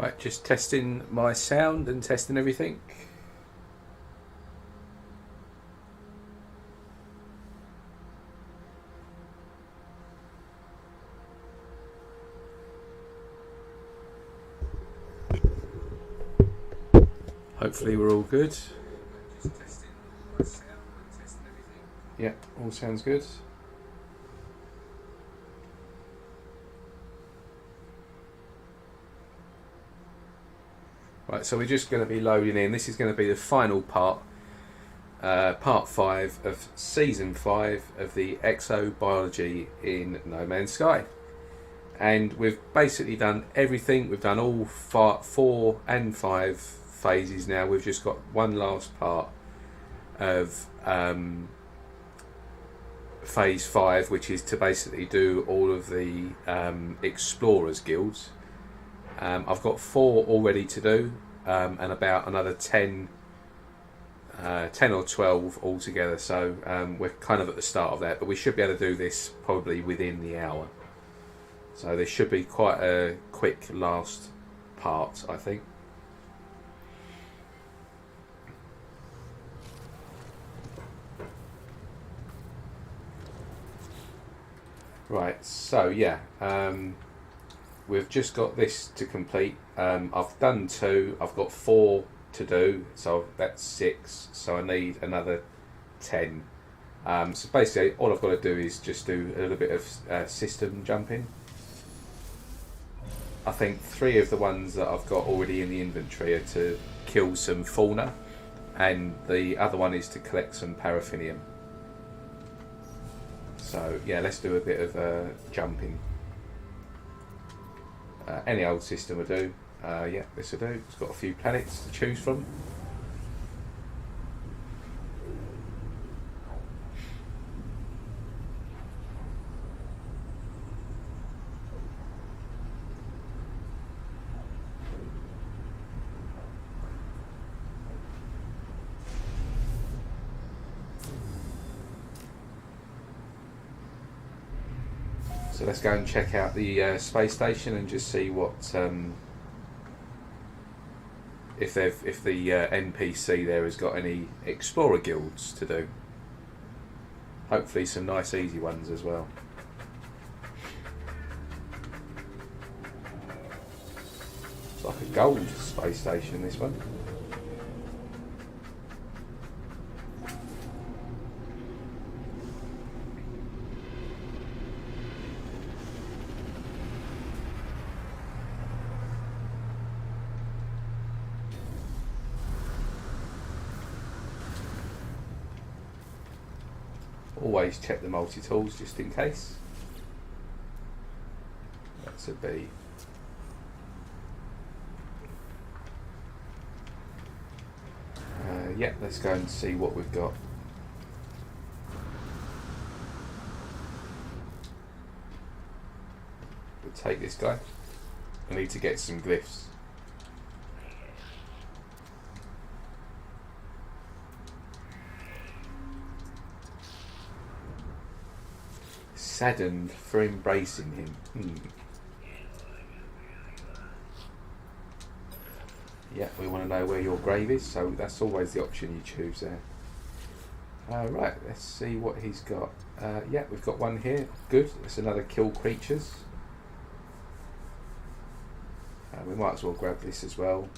Right, just testing my sound and testing everything. Hopefully we're all good. Yeah, all sounds good. Right, so we're just going to be loading in. This is going to be the final part, part 5 of season 5 of the EXOBIOLOGY in No Man's Sky. And we've basically done everything. We've done all 4 and 5 phases now. We've just got one last part of phase 5, which is to basically do all of the explorers guilds. I've got 4 already to do, and about another 10 or 12 altogether, so we're kind of at the start of that, but we should be able to do this probably within the hour. So this should be quite a quick last part, I think. Right, so yeah, we've just got this to complete. I've done 2, I've got 4 to do, so that's 6, so I need another 10. So basically all I've got to do is just do a little bit of system jumping. I think 3 of the ones that I've got already in the inventory are to kill some fauna, and the other one is to collect some paraffinium. So yeah, let's do a bit of jumping. Any old system will do. Yeah, this will do. It's got a few planets to choose from. So let's go and check out the space station and just see what if the NPC there has got any explorer guilds to do. Hopefully some nice easy ones as well. It's like a gold space station, this one. Always check the multi-tools just in case. That's a B. Yeah, let's go and see what we've got. We'll take this guy. I need to get some glyphs. Saddened for embracing him. Yeah, we want to know where your grave is, so that's always the option you choose there. Right, let's see what he's got. Yeah, we've got one here. Good, that's another kill creatures. We might as well grab this as well.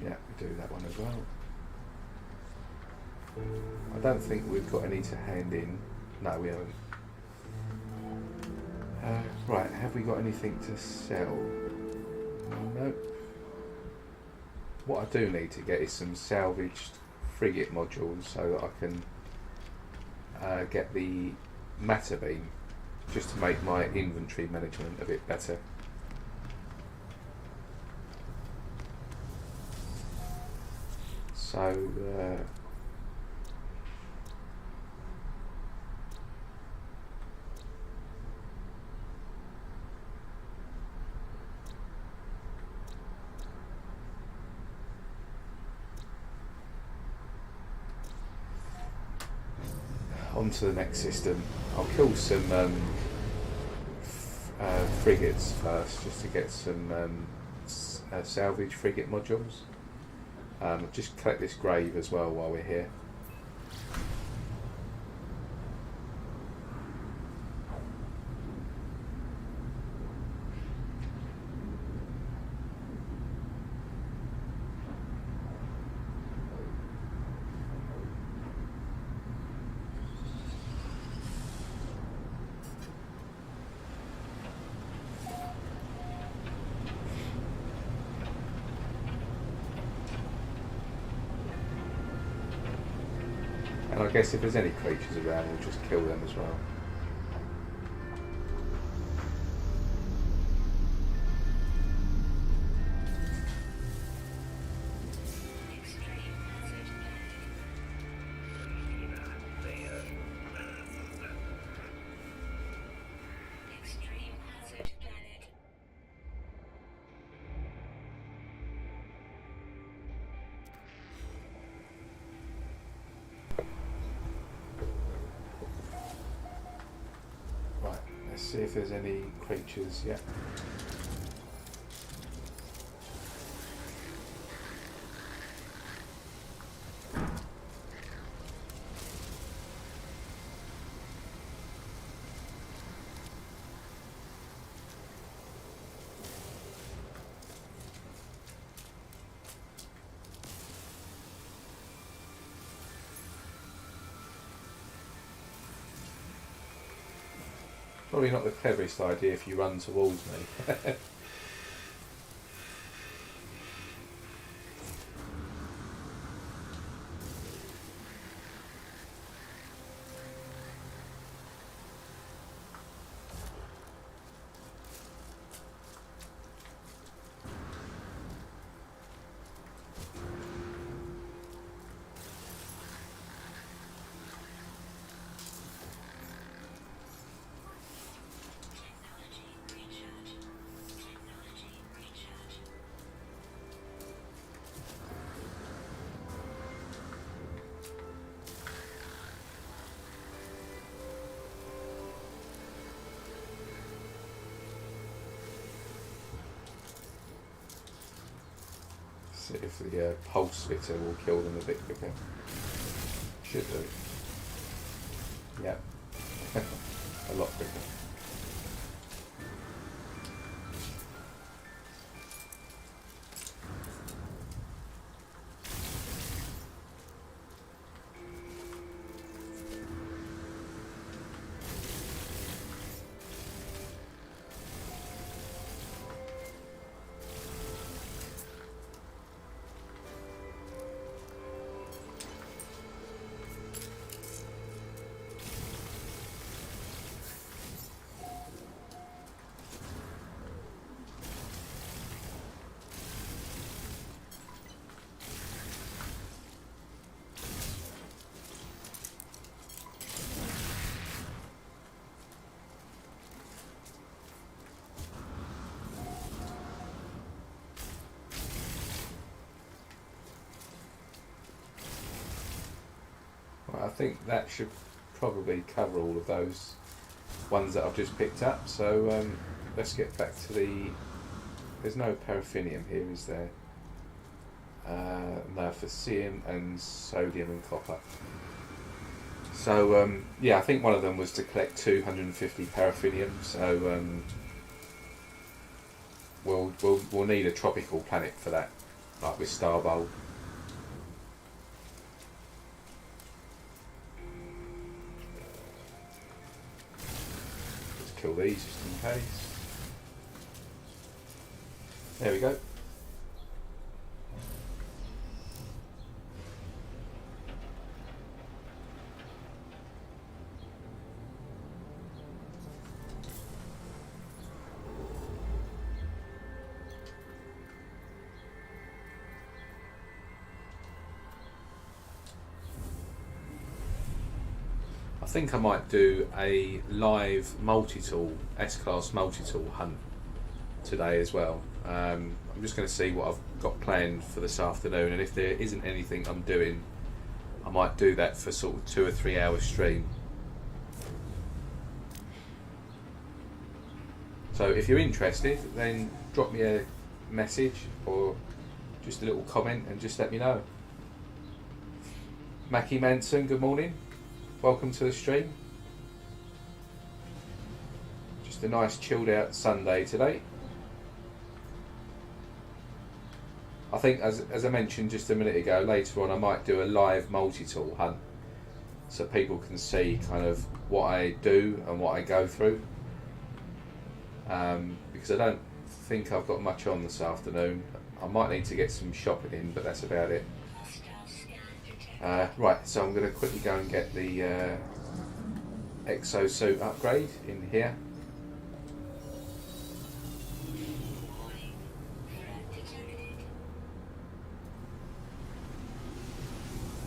Yeah, we do that one as well. I don't think we've got any to hand in. No, we haven't. Right, have we got anything to sell? Nope. What I do need to get is some salvaged frigate modules so that I can get the matter beam, just to make my inventory management a bit better. So On to the next system. I'll kill some frigates first, just to get some salvage frigate modules. Just collect this grave as well while we're here. And I guess if there's any creatures around, we'll just kill them as well. See if there's any creatures yet. Probably not the cleverest idea if you run towards me. See if the pulse fitter will kill them a bit quicker. Should do. Yeah. A lot quicker. I think that should probably cover all of those ones that I've just picked up. So let's get back to the... There's no paraffinium here, is there? No, Facetium and sodium and copper. So yeah, I think one of them was to collect 250 paraffinium. So we'll need a tropical planet for that, like with Starbulb. Kill these just in case. There we go. I think I might do a live multi-tool, S-class multi-tool hunt today as well. I'm just going to see what I've got planned for this afternoon, and if there isn't anything I'm doing, I might do that for sort of 2 or 3 hour stream. So if you're interested, then drop me a message or just a little comment and just let me know. Mackie Manson, good morning. Welcome to the stream. Just a nice chilled out Sunday today. I think, as I mentioned just a minute ago, later on I might do a live multi-tool hunt so people can see kind of what I do and what I go through. Because I don't think I've got much on this afternoon. I might need to get some shopping in, but that's about it. Right, so I'm going to quickly go and get the exosuit upgrade in here.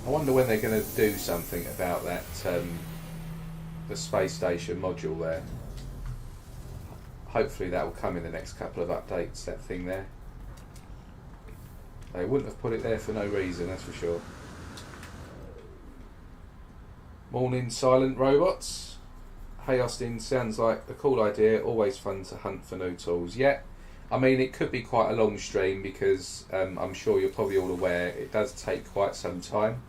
I wonder when they're going to do something about that, the space station module there. Hopefully that will come in the next couple of updates, that thing there. They wouldn't have put it there for no reason, that's for sure. Morning, silent robots. Hey Austin, sounds like a cool idea, always fun to hunt for new tools. Yeah, I mean it could be quite a long stream because I'm sure you're probably all aware it does take quite some time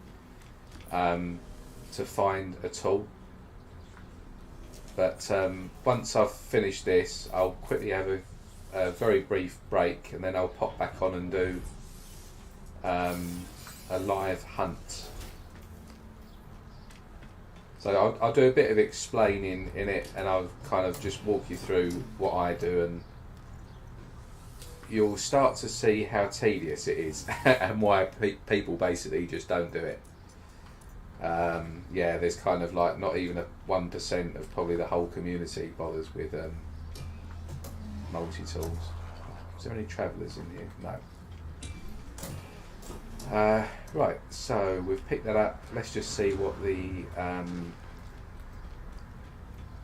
to find a tool. But once I've finished this, I'll quickly have a very brief break and then I'll pop back on and do a live hunt. So I'll do a bit of explaining in it and I'll kind of just walk you through what I do, and you'll start to see how tedious it is and why people basically just don't do it. Yeah, there's kind of like not even a 1% of probably the whole community bothers with multi-tools. Is there any travellers in here? No. Right, so we've picked that up. Let's just see what the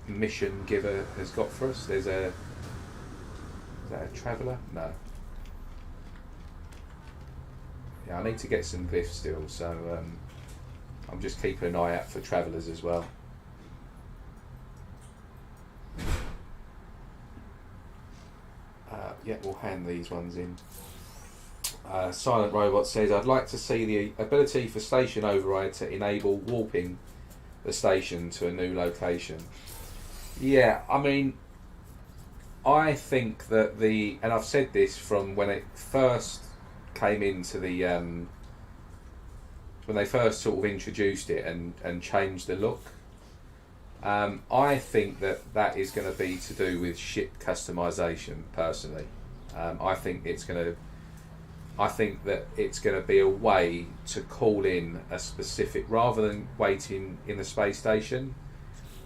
mission giver has got for us. There's a... Is that a traveller? No. Yeah, I need to get some glyphs still, so I'm just keeping an eye out for travellers as well. Yeah, we'll hand these ones in. Silent Robot says, I'd like to see the ability for station override to enable warping the station to a new location. Yeah, I mean, I think that and I've said this from when it first came into the, when they first sort of introduced it and changed the look, I think that is going to be to do with ship customization, personally. I think that it's going to be a way to call in a specific, rather than waiting in the space station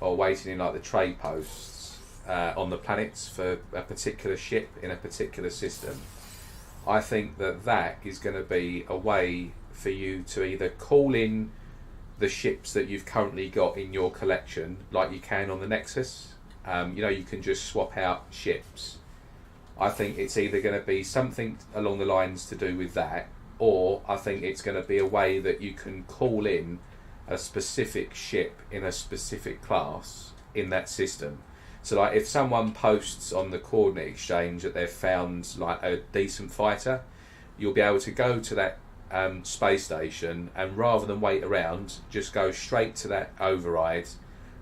or waiting in like the trade posts on the planets for a particular ship in a particular system. I think that is going to be a way for you to either call in the ships that you've currently got in your collection, like you can on the Nexus. You can just swap out ships. I think it's either going to be something along the lines to do with that, or I think it's going to be a way that you can call in a specific ship in a specific class in that system. So like if someone posts on the coordinate exchange that they've found like a decent fighter, you'll be able to go to that space station and rather than wait around, just go straight to that override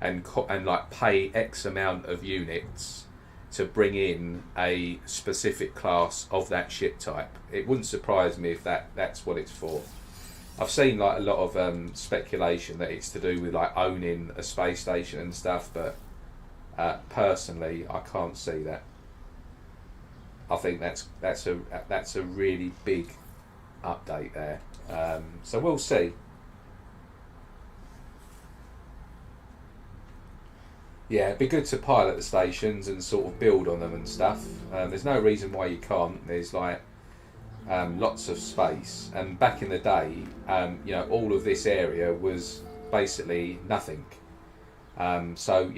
and like pay X amount of units to bring in a specific class of that ship type. It wouldn't surprise me if that's what it's for. I've seen like a lot of speculation that it's to do with like owning a space station and stuff, but personally I can't see that. I think that's a really big update there. So we'll see. Yeah, it'd be good to pilot the stations and sort of build on them and stuff. There's no reason why you can't. There's like lots of space, and back in the day, all of this area was basically nothing. So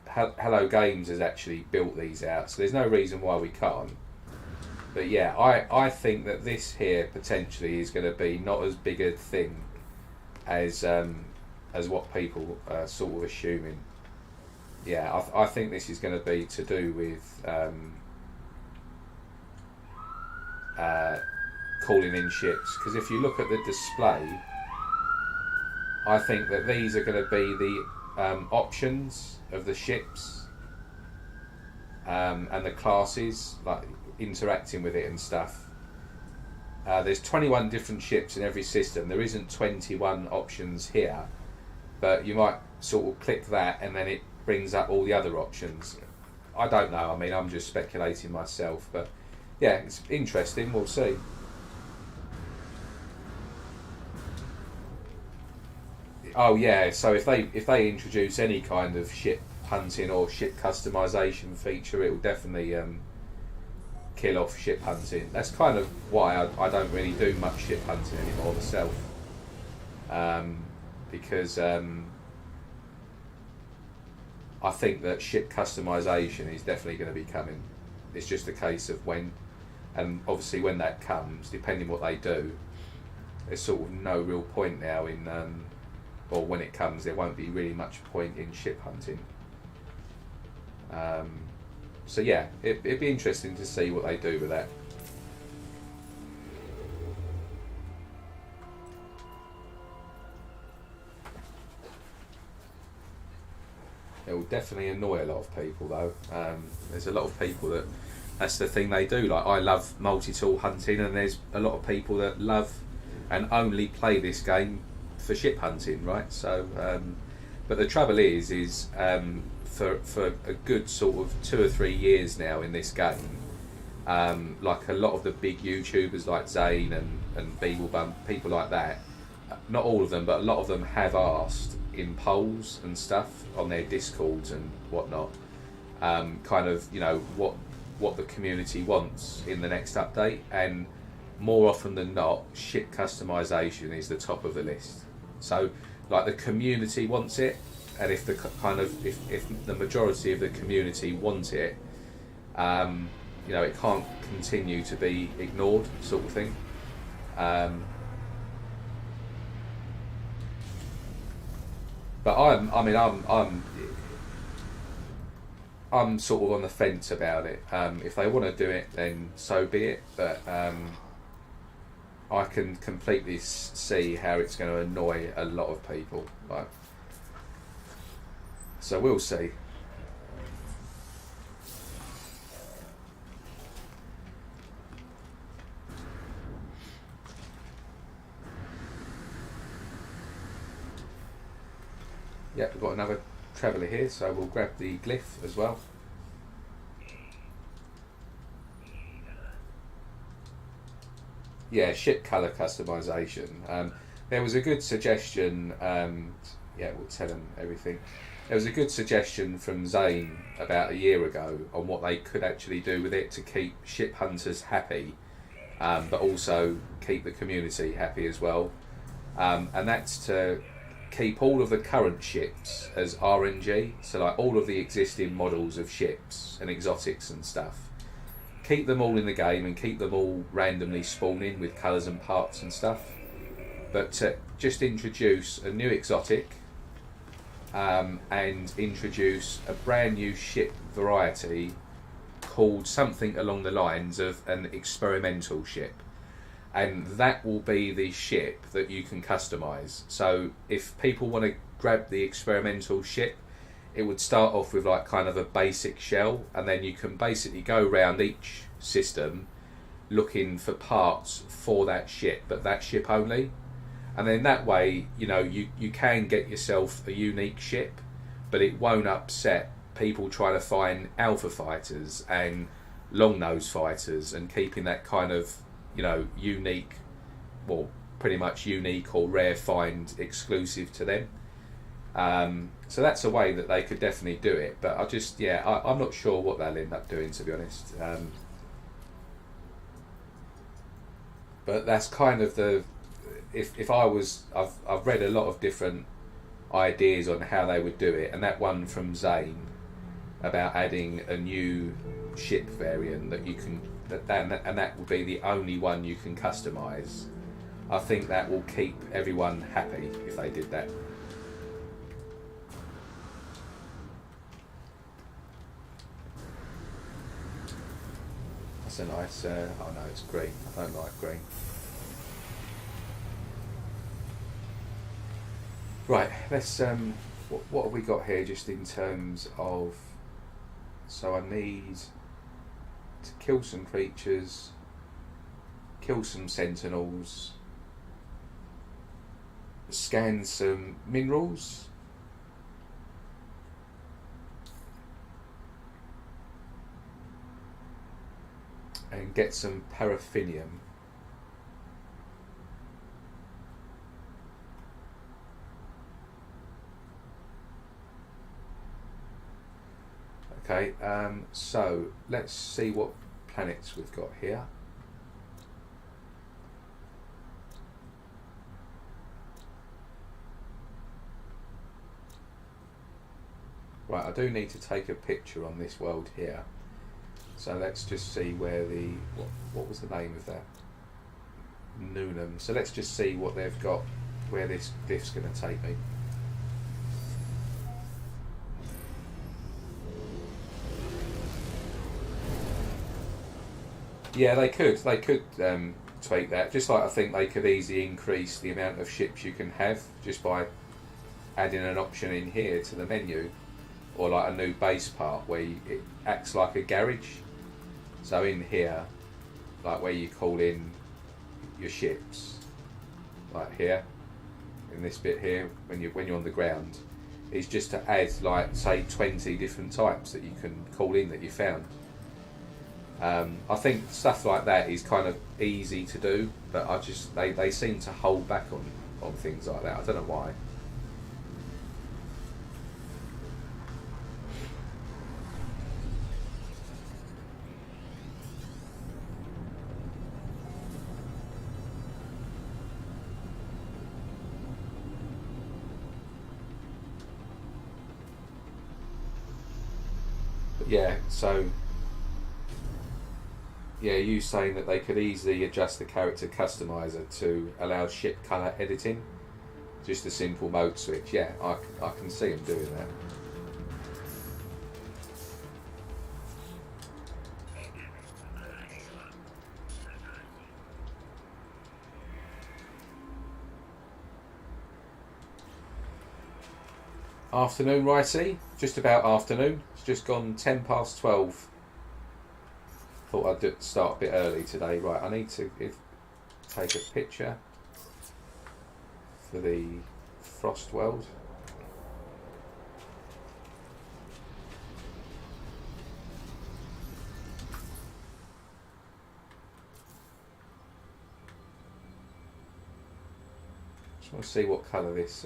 Hello Games has actually built these out, so there's no reason why we can't. But yeah, I think that this here potentially is going to be not as big a thing as what people are sort of assuming. yeah, I think this is going to be to do with calling in ships, because if you look at the display, I think that these are going to be the options of the ships and the classes, like interacting with it and stuff. There's 21 different ships in every system. There isn't 21 options here, but you might sort of click that and then it brings up all the other options. I don't know, I mean, I'm just speculating myself, but yeah, it's interesting, we'll see. Oh yeah, so if they introduce any kind of ship hunting or ship customization feature, it will definitely kill off ship hunting. That's kind of why I don't really do much ship hunting anymore myself, because I think that ship customization is definitely going to be coming. It's just a case of when, and obviously when that comes, depending what they do, there's sort of no real point now in, or when it comes, there won't be really much point in ship hunting. So yeah, it'd be interesting to see what they do with that. It will definitely annoy a lot of people though. There's a lot of people that's the thing they do. Like, I love multi-tool hunting, and there's a lot of people that love and only play this game for ship hunting, right? So, but the trouble is for a good sort of 2 or 3 years now in this game, like a lot of the big YouTubers like Zane and Beaglebum, people like that, not all of them, but a lot of them have asked in polls and stuff on their Discords and whatnot, kind of, you know, what the community wants in the next update, and more often than not, ship customization is the top of the list. So, like, the community wants it, and if the if the majority of the community want it, you know, it can't continue to be ignored, sort of thing. But I'm sort of on the fence about it. If they want to do it, then so be it. But I can completely see how it's going to annoy a lot of people. Like, so we'll see. Yep, we've got another traveller here, so we'll grab the glyph as well. Yeah, ship colour customisation. There was a good suggestion, yeah, we'll tell them everything. There was a good suggestion from Zane about a year ago on what they could actually do with it to keep ship hunters happy, but also keep the community happy as well. And that's to keep all of the current ships as RNG, so like all of the existing models of ships and exotics and stuff. Keep them all in the game and keep them all randomly spawning with colours and parts and stuff. But just introduce a new exotic, and introduce a brand new ship variety called something along the lines of an experimental ship. And that will be the ship that you can customise. So if people want to grab the experimental ship, it would start off with like kind of a basic shell, and then you can basically go around each system looking for parts for that ship, but that ship only. And then that way, you know, you can get yourself a unique ship, but it won't upset people trying to find alpha fighters and long nose fighters and keeping that kind of, you know, unique, well, pretty much unique or rare find exclusive to them. So that's a way that they could definitely do it, but I'm not sure what they'll end up doing, to be honest. But that's kind of the, if I was, I've read a lot of different ideas on how they would do it, and that one from Zane about adding a new ship variant that you can, and that will be the only one you can customise. I think that will keep everyone happy if they did that. That's a nice, oh no, it's green. I don't like green. Right, let's, what have we got here just in terms of, so I need to kill some creatures, kill some sentinels, scan some minerals, and get some paraffinium. Okay, so let's see what planets we've got here. Right, I do need to take a picture on this world here. So let's just see where the, what was the name of that? Nunum. So let's just see what they've got, where this diff's going to take me. Yeah, they could tweak that. Just like I think they could easily increase the amount of ships you can have just by adding an option in here to the menu, or like a new base part where it acts like a garage. So in here, like where you call in your ships, like here, in this bit here, when you're on the ground, is just to add like say 20 different types that you can call in that you found. I think stuff like that is kind of easy to do, but they seem to hold back on things like that. I don't know why. But yeah, so yeah, you saying that they could easily adjust the character customizer to allow ship colour editing, just a simple mode switch. Yeah, I can see them doing that. Afternoon, righty, just about afternoon. It's just gone 10 past 12. Thought I'd start a bit early today. Right, I need to take a picture for the frost world. Just want to see what colour this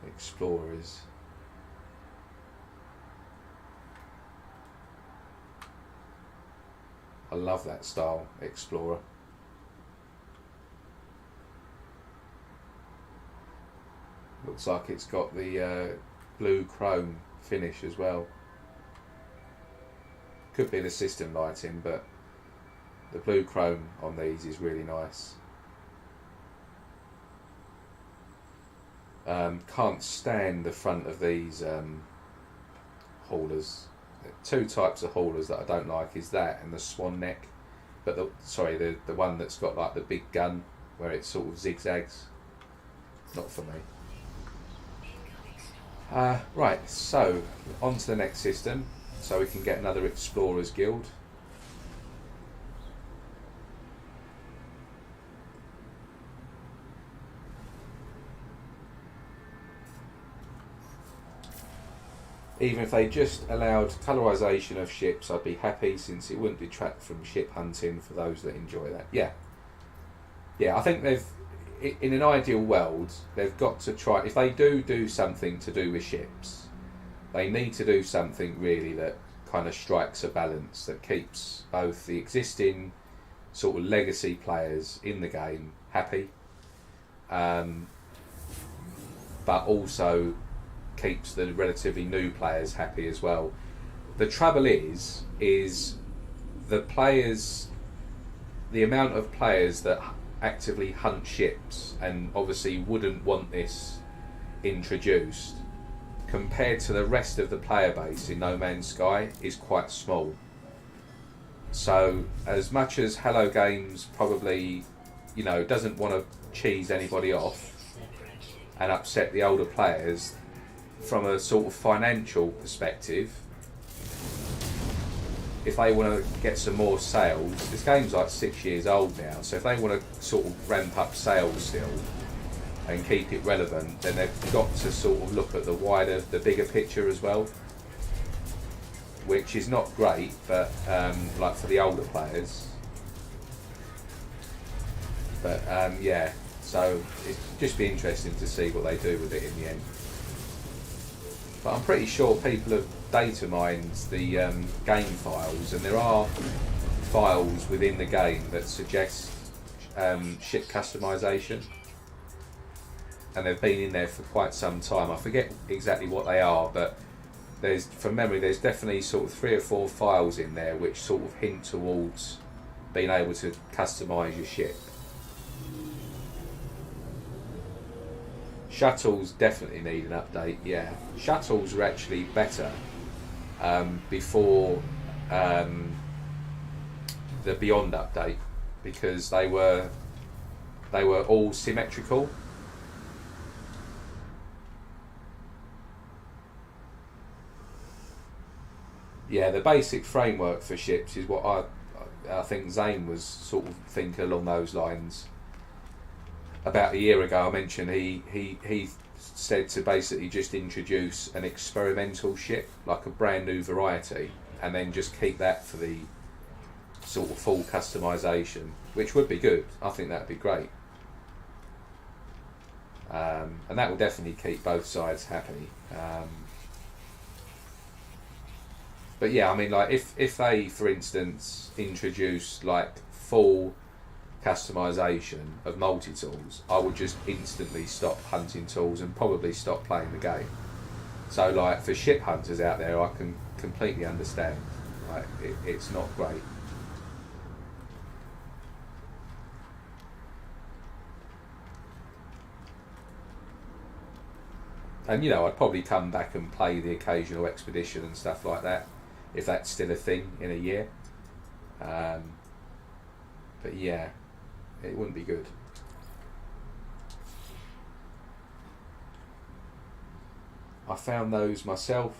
explorer is. I love that style explorer. Looks like it's got the blue chrome finish as well. Could be the system lighting, but the blue chrome on these is really nice. Can't stand the front of these haulers. Two types of haulers that I don't like is that and the swan neck, but the one that's got like the big gun where it sort of zigzags. Not for me. Right, so on to the next system, so we can get another Explorers Guild. Even if they just allowed colorisation of ships, I'd be happy, since it wouldn't detract from ship hunting for those that enjoy that. Yeah, I think they've, in an ideal world, they've got to try, if they do something to do with ships, they need to do something really that kind of strikes a balance, that keeps both the existing sort of legacy players in the game happy, but also keeps the relatively new players happy as well. The trouble is the players, the amount of players that actively hunt ships and obviously wouldn't want this introduced, compared to the rest of the player base in No Man's Sky, is quite small. So as much as Hello Games probably, doesn't want to cheese anybody off and upset the older players, from a sort of financial perspective, if they want to get some more sales, this game's like 6 years old now, so if they want to sort of ramp up sales still and keep it relevant, then they've got to sort of look at the bigger picture as well, which is not great, but like for the older players. But yeah, so it'd just be interesting to see what they do with it in the end. But I'm pretty sure people have data mined the game files, and there are files within the game that suggest ship customization, and they've been in there for quite some time. I forget exactly what they are, but from memory there's definitely sort of 3 or 4 files in there which sort of hint towards being able to customize your ship. Shuttles definitely need an update, yeah. Shuttles were actually better before the Beyond update, because they were all symmetrical. Yeah, the basic framework for ships is what I think Zane was sort of thinking along those lines. About a year ago I mentioned he said to basically just introduce an experimental ship, like a brand new variety, and then just keep that for the sort of full customization, which would be good. I think that would be great. And that will definitely keep both sides happy. But yeah, I mean, like if they, for instance, introduce like full customization of multi-tools, I would just instantly stop hunting tools and probably stop playing the game. So like for ship hunters out there, I can completely understand, like it's not great. And I'd probably come back and play the occasional expedition and stuff like that, if that's still a thing in a year. But yeah, it wouldn't be good. I found those myself.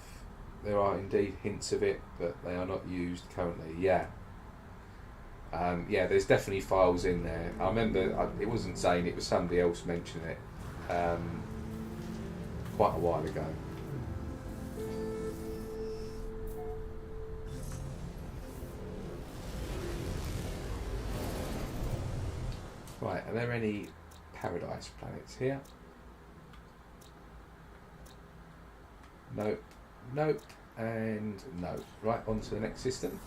There are indeed hints of it, but they are not used currently. Yeah. Yeah, there's definitely files in there. I remember it wasn't Zane, it was somebody else mentioning it quite a while ago. Right, are there any paradise planets here? Nope, nope, and no. Right, on to the next system.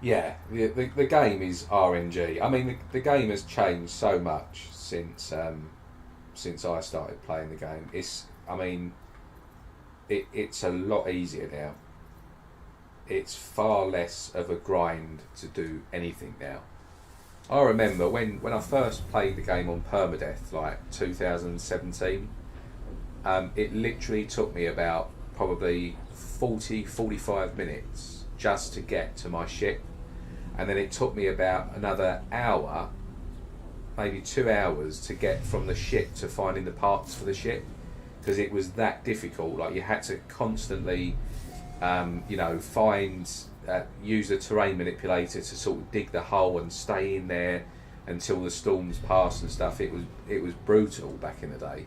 Yeah, the game is RNG. I mean, the game has changed so much since I started playing the game. It's a lot easier now. It's far less of a grind to do anything now. I remember when I first played the game on permadeath, like 2017, it literally took me about probably 45 minutes just to get to my ship, and then it took me about another hour, maybe 2 hours, to get from the ship to finding the parts for the ship, because it was that difficult. Like, you had to constantly use the terrain manipulator to sort of dig the hole and stay in there until the storms passed and stuff. It was brutal back in the day.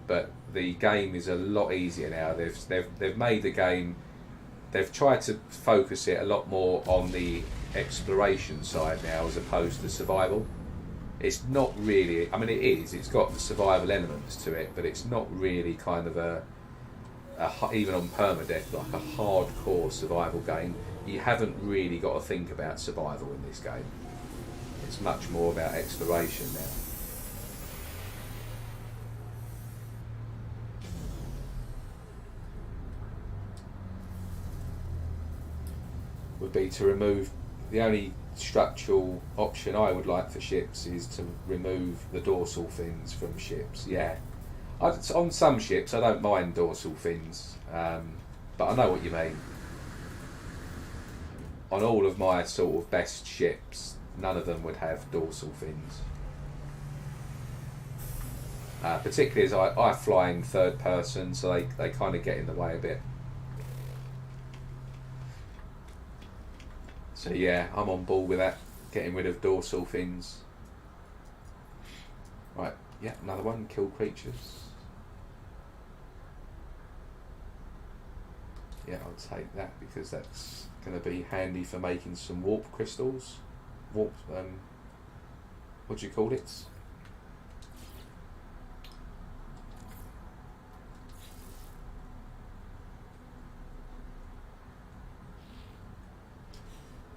But the game is a lot easier now. They've made the game. They've tried to focus it a lot more on the exploration side now as opposed to survival. It's not really. I mean, it is. It's got the survival elements to it, but it's not really kind of even on permadeath, like a hardcore survival game. You haven't really got to think about survival in this game. It's much more about exploration now. Would be to remove the only structural option I would like for ships is to remove the dorsal fins from ships. Yeah, on some ships I don't mind dorsal fins, but I know what you mean. On all of my sort of best ships, none of them would have dorsal fins. Particularly as I fly in third person, so they kind of get in the way a bit. So yeah, I'm on board with that, getting rid of dorsal fins. Right, yeah, another one, kill creatures. Yeah, I'll take that because that's going to be handy for making some warp crystals. Warp, what do you call it?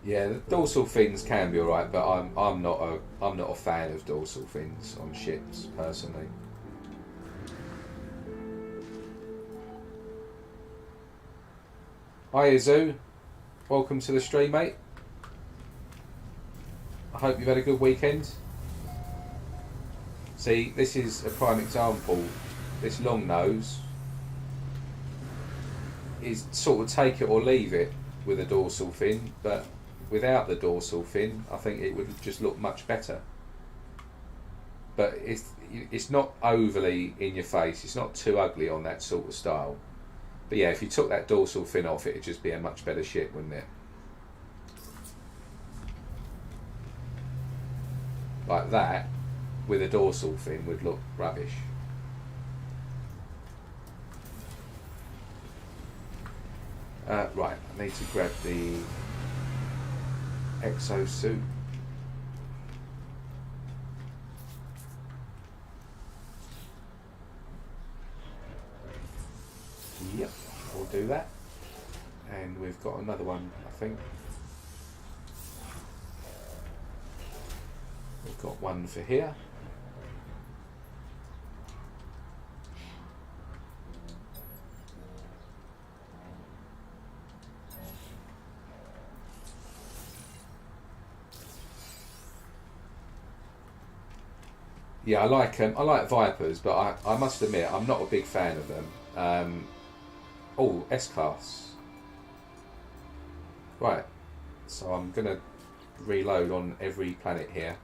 Yeah, the dorsal fins can be alright, but I'm not a fan of dorsal fins on ships personally. Hi Izu, welcome to the stream, mate. I hope you've had a good weekend. See, this is a prime example. This long nose is sort of take it or leave it with a dorsal fin, but without the dorsal fin, I think it would just look much better. But it's not overly in your face. It's not too ugly on that sort of style. But yeah, if you took that dorsal fin off, it'd just be a much better ship, wouldn't it? Like that, with a dorsal fin, would look rubbish. Right, I need to grab the exosuit. Yep, we'll do that. And we've got another one, I think. We've got one for here. Yeah, I like Vipers, but I must admit I'm not a big fan of them. Oh, S-Class. Right, so I'm going to reload on every planet here.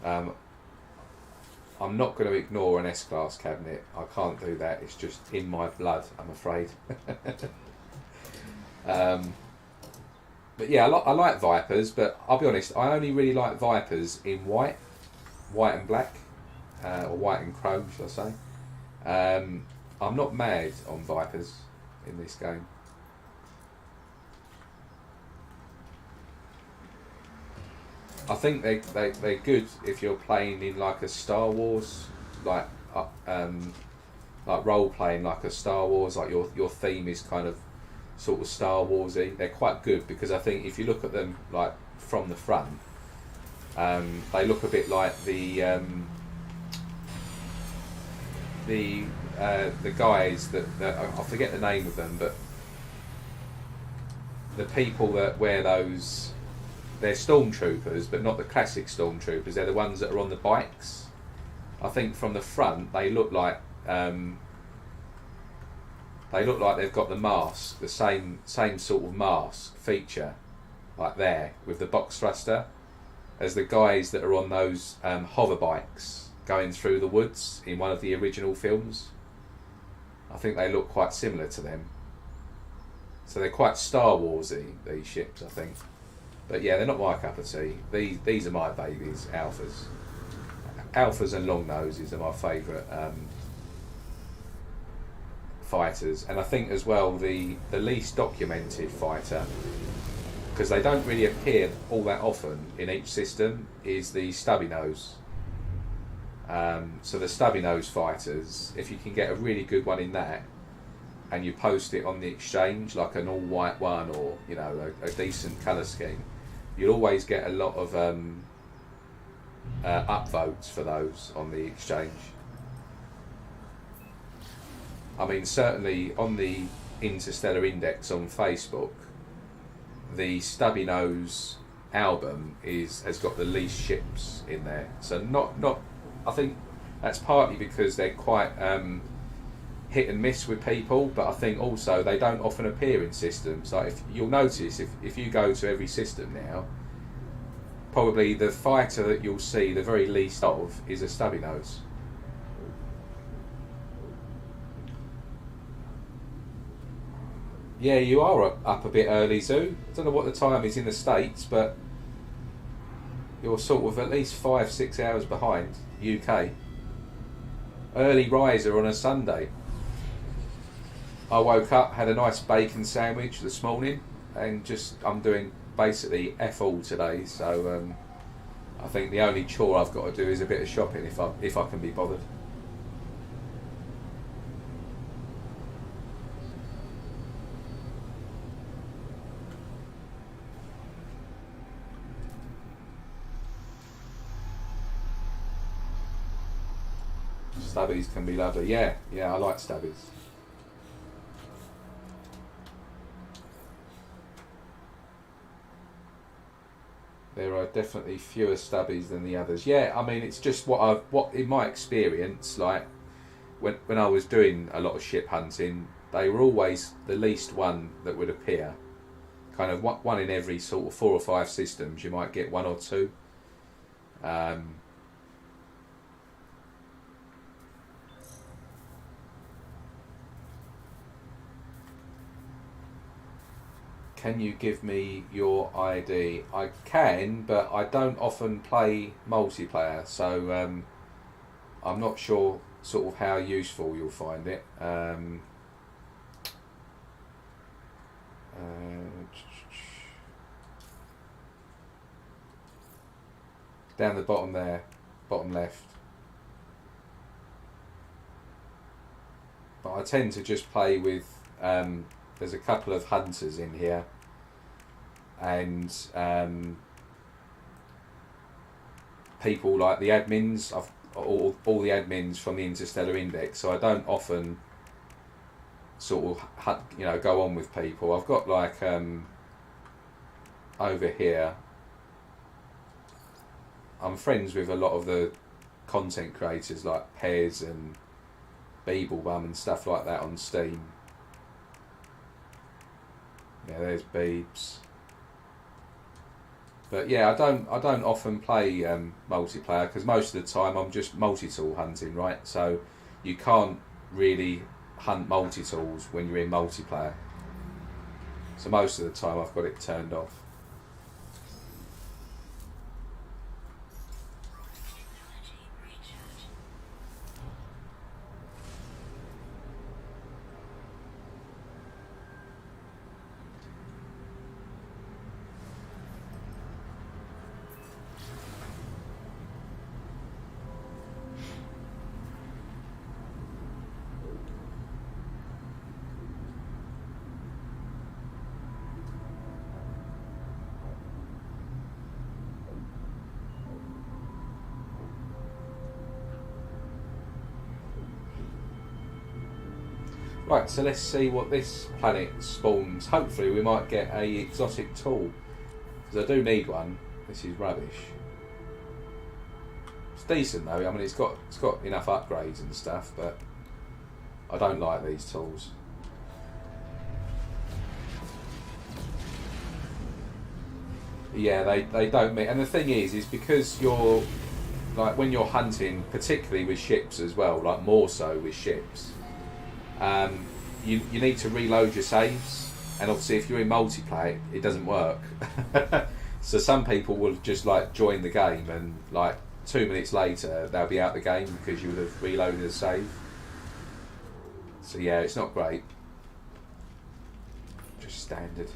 I'm not going to ignore an S-Class cabinet. I can't do that. It's just in my blood, I'm afraid. But yeah, I like Vipers, but I'll be honest, I only really like Vipers in white and black, or white and chrome, shall I say. I'm not mad on Vipers in this game. I think they're good if you're playing in like a Star Wars, like role playing like a Star Wars, like your theme is kind of sort of Star Warsy. They're quite good because I think if you look at them like from the front, they look a bit like the guys that I forget the name of them, but the people that wear those, they're stormtroopers, but not the classic stormtroopers. They're the ones that are on the bikes. I think from the front they look like they've got the mask, the same sort of mask feature, like there with the box thruster, as the guys that are on those hover bikes going through the woods in one of the original films. I think they look quite similar to them. So they're quite Star Warsy, these ships, I think. But yeah, they're not my cup of tea. These are my babies, Alphas. Alphas and long noses are my favourite fighters, and I think as well the least documented fighter, because they don't really appear all that often in each system, is the stubby nose. So the stubby nose fighters, if you can get a really good one in that, and you post it on the exchange, like an all white one, or you know a decent colour scheme, you'll always get a lot of upvotes for those on the exchange. I mean, certainly on the Interstellar Index on Facebook, the stubby nose album has got the least ships in there. So not I think that's partly because they're quite hit and miss with people, but I think also they don't often appear in systems. Like if you'll notice, if you go to every system now, probably the fighter that you'll see the very least of is a stubby nose. Yeah, you are up a bit early, Zoo. I don't know what the time is in the States, but you're sort of at least 5-6 hours behind UK. Early riser on a Sunday. I woke up, had a nice bacon sandwich this morning, and I'm doing basically F all today. So I think the only chore I've got to do is a bit of shopping if I can be bothered. Stubbies can be lovely. Yeah, I like stubbies. There are definitely fewer stubbies than the others. Yeah, I mean it's just what in my experience, like when I was doing a lot of ship hunting, they were always the least one that would appear. Kind of one in every sort of 4 or 5 systems, you might get 1 or 2. Can you give me your ID? I can, but I don't often play multiplayer, so I'm not sure sort of how useful you'll find it. Down the bottom there, bottom left. But I tend to just play with there's a couple of hunters in here, and people like the admins. I've all the admins from the Interstellar Index, so I don't often sort of go on with people. I've got like over here, I'm friends with a lot of the content creators like Pez and Beeblebum and stuff like that on Steam. Yeah, there's Beebs. But yeah, I don't often play multiplayer because most of the time I'm just multi-tool hunting, right? So you can't really hunt multi-tools when you're in multiplayer. So most of the time I've got it turned off. Right, so let's see what this planet spawns. Hopefully we might get a exotic tool, because I do need one. This is rubbish. It's decent though. I mean, it's got enough upgrades and stuff, but I don't like these tools. Yeah, they don't meet. And the thing is because you're like when you're hunting, particularly with ships as well, like more so with ships. You need to reload your saves, and obviously if you're in multiplayer it doesn't work. So some people will just like join the game and like 2 minutes later they'll be out the game because you would have reloaded a save. So yeah, it's not great. Just standard.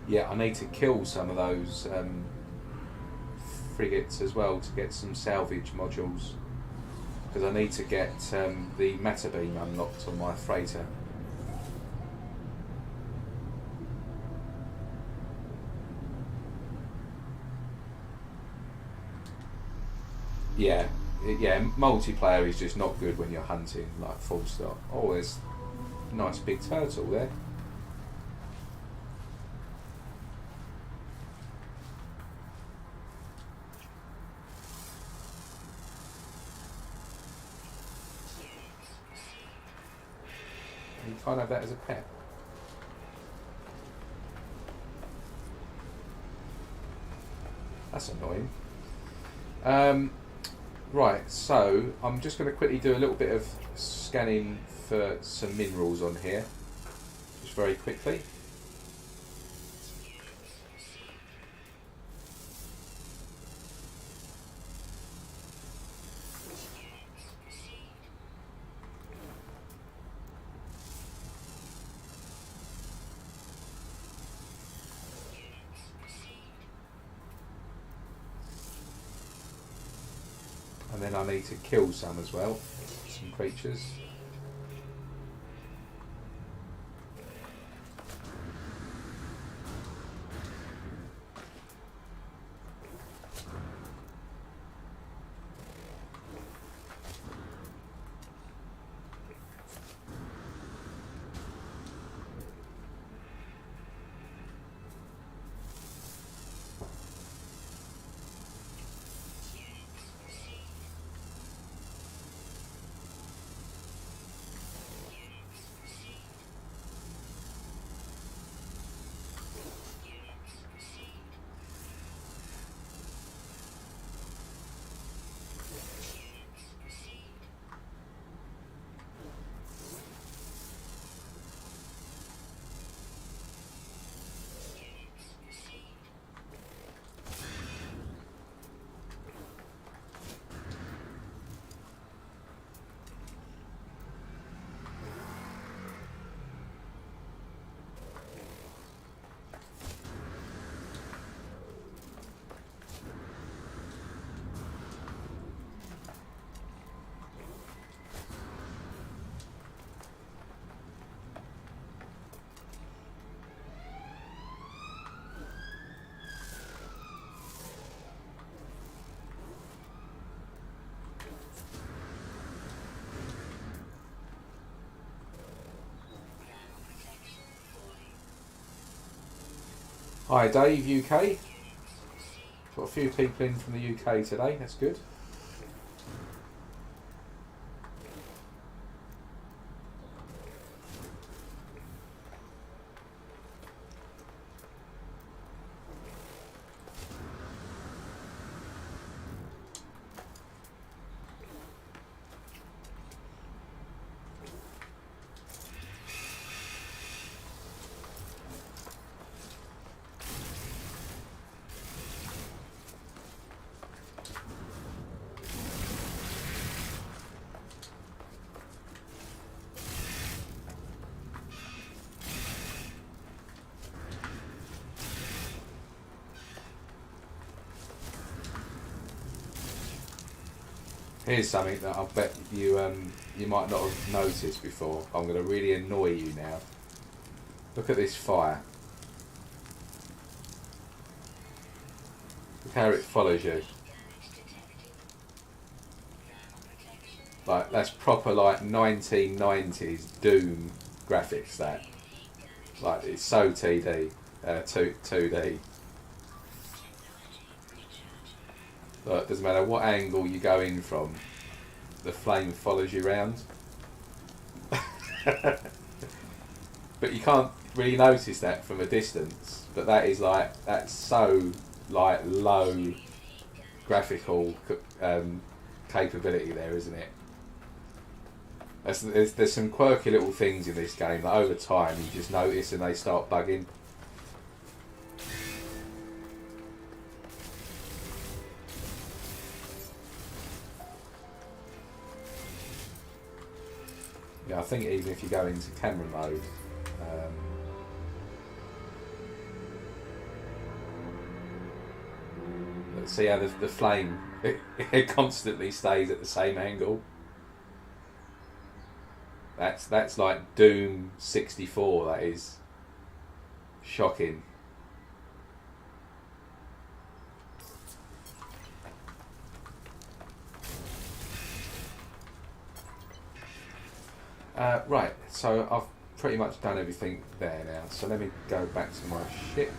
Yeah, I need to kill some of those frigates as well to get some salvage modules, because I need to get the matter beam unlocked on my freighter. Yeah, multiplayer is just not good when you're hunting, like, full stop. Oh, there's a nice big turtle there. You can't have that as a pet. That's annoying. Right, so I'm just going to quickly do a little bit of scanning for some minerals on here, just very quickly. And then I need to kill some as well, some creatures. Hi Dave, UK. Got a few people in from the UK today, that's good. Here's something that I bet you you might not have noticed before. I'm going to really annoy you now. Look at this fire. Look how it follows you. Like, that's proper, like, 1990s Doom graphics, that. Like, it's so 2D. Look, it doesn't matter what angle you go in from, the flame follows you around. But you can't really notice that from a distance. But that is like, that's so like low graphical capability there, isn't it? There's some quirky little things in this game that over time you just notice and they start bugging. Yeah, I think even if you go into camera mode, See how the flame it constantly stays at the same angle. That's like Doom 64. That is shocking. Right, so I've pretty much done everything there now. So let me go back to my ship.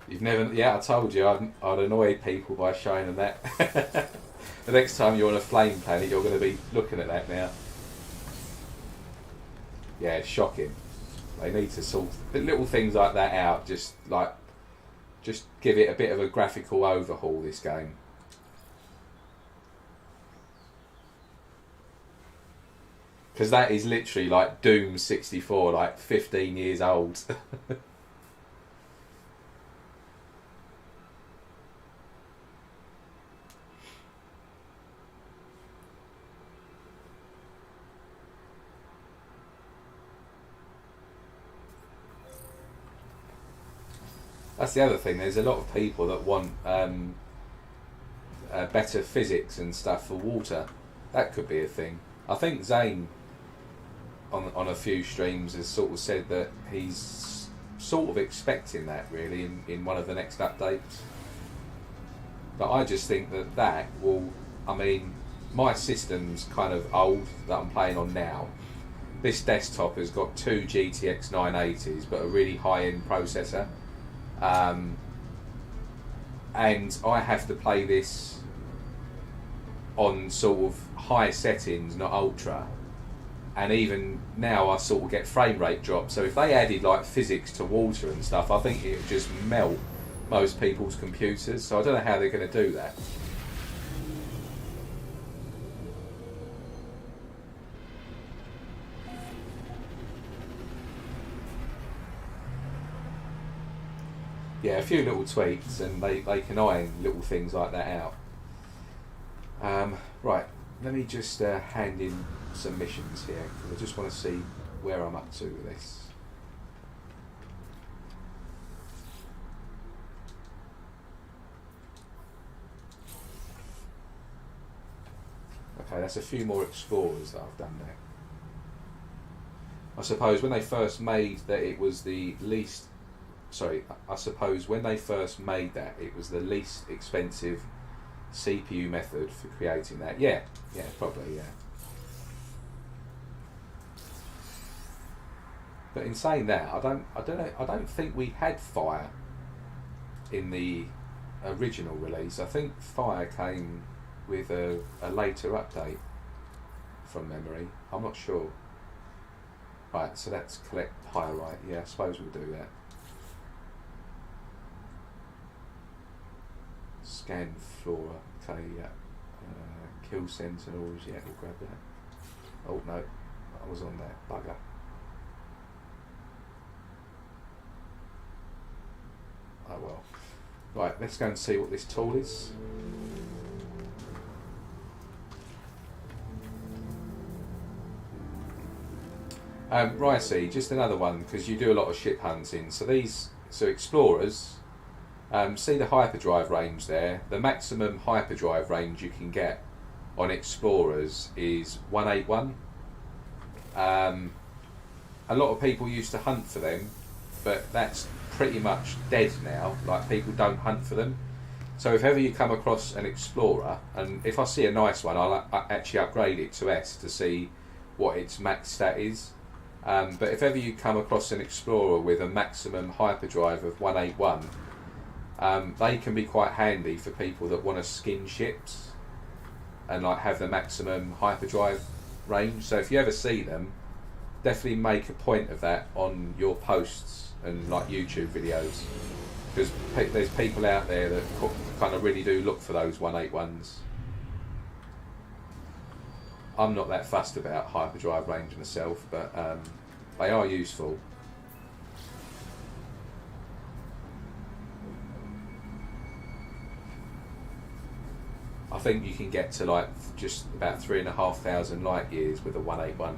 You've never... Yeah, I told you I'd annoy people by showing them that. The next time you're on a flame planet, you're going to be looking at that now. Yeah, it's shocking. They need to sort little things like that out. Just give it a bit of a graphical overhaul, this game. Because that is literally like Doom 64, like 15 years old. That's the other thing. There's a lot of people that want better physics and stuff for water. That could be a thing. I think Zane on a few streams has sort of said that he's sort of expecting that really in one of the next updates. But I just think that will... I mean, my system's kind of old that I'm playing on now. This desktop has got two GTX 980s but a really high-end processor. And I have to play this on sort of high settings, not ultra. And even now I sort of get frame rate drops. So if they added like physics to water and stuff, I think it would just melt most people's computers. So I don't know how they're going to do that. Yeah, a few little tweaks and they can iron little things like that out. Right, let me just hand in some missions here, because I just want to see where I'm up to with this. Okay, that's a few more explorers that I've done there. I suppose when they first made that it was the least... Sorry, I suppose when they first made that, it was the least expensive CPU method for creating that. Yeah, probably, yeah. But in saying that, I don't think we had fire in the original release. I think fire came with a later update from memory. I'm not sure. Right, so that's collect pyrite. Yeah, I suppose we'll do that. Scan flora, okay, yeah. Kill sentinels, yeah, we'll grab that. Oh no, I was on there, bugger. Oh well. Right, let's go and see what this tool is. Ricey, just another one, because you do a lot of ship hunting. So explorers, see the hyperdrive range there. The maximum hyperdrive range you can get on explorers is 181. A lot of people used to hunt for them, but that's pretty much dead now. Like, people don't hunt for them. So if ever you come across an explorer, and if I see a nice one, I'll actually upgrade it to S to see what its max stat is. But if ever you come across an explorer with a maximum hyperdrive of 181, they can be quite handy for people that want to skin ships and like have the maximum hyperdrive range. So if you ever see them, definitely make a point of that on your posts and like YouTube videos, because there's people out there that kind of really do look for those 181s. I'm not that fussed about hyperdrive range myself, but they are useful. think you can get to like just about 3,500 light years with a 181.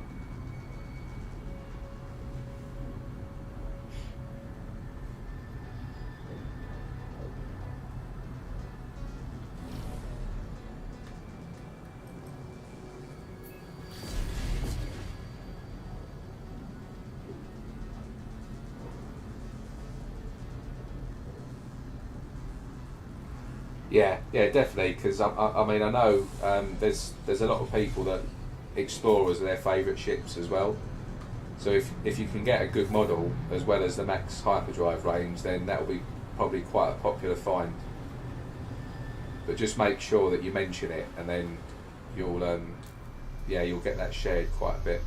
Yeah, yeah, definitely. Because I mean, I know there's a lot of people that explorers are their favourite ships as well. So if you can get a good model as well as the max hyperdrive range, then that will be probably quite a popular find. But just make sure that you mention it, and then you'll you'll get that shared quite a bit.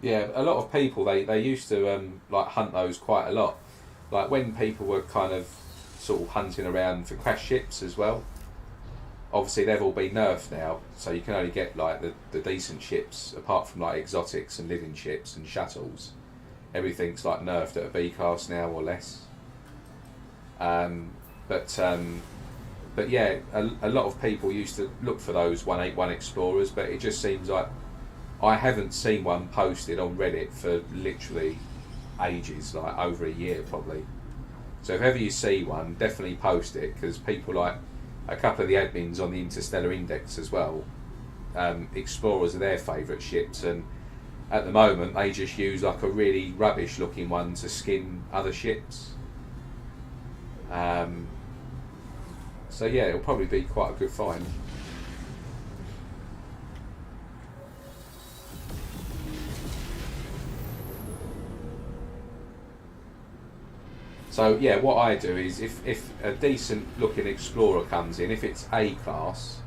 Yeah, a lot of people they used to like hunt those quite a lot. Like when people were kind of sort of hunting around for crash ships as well. Obviously they've all been nerfed now, so you can only get like the decent ships apart from like exotics and living ships and shuttles. Everything's like nerfed at a B class now or less. Um, but yeah, a lot of people used to look for those 181 explorers, but it just seems like I haven't seen one posted on Reddit for literally ages, like over a year probably. So if ever you see one, definitely post it, because people like a couple of the admins on the Interstellar Index as well, explorers are their favourite ships, and at the moment they just use like a really rubbish looking one to skin other ships. So yeah, it'll probably be quite a good find. So yeah, what I do is if a decent looking explorer comes in, if it's A class,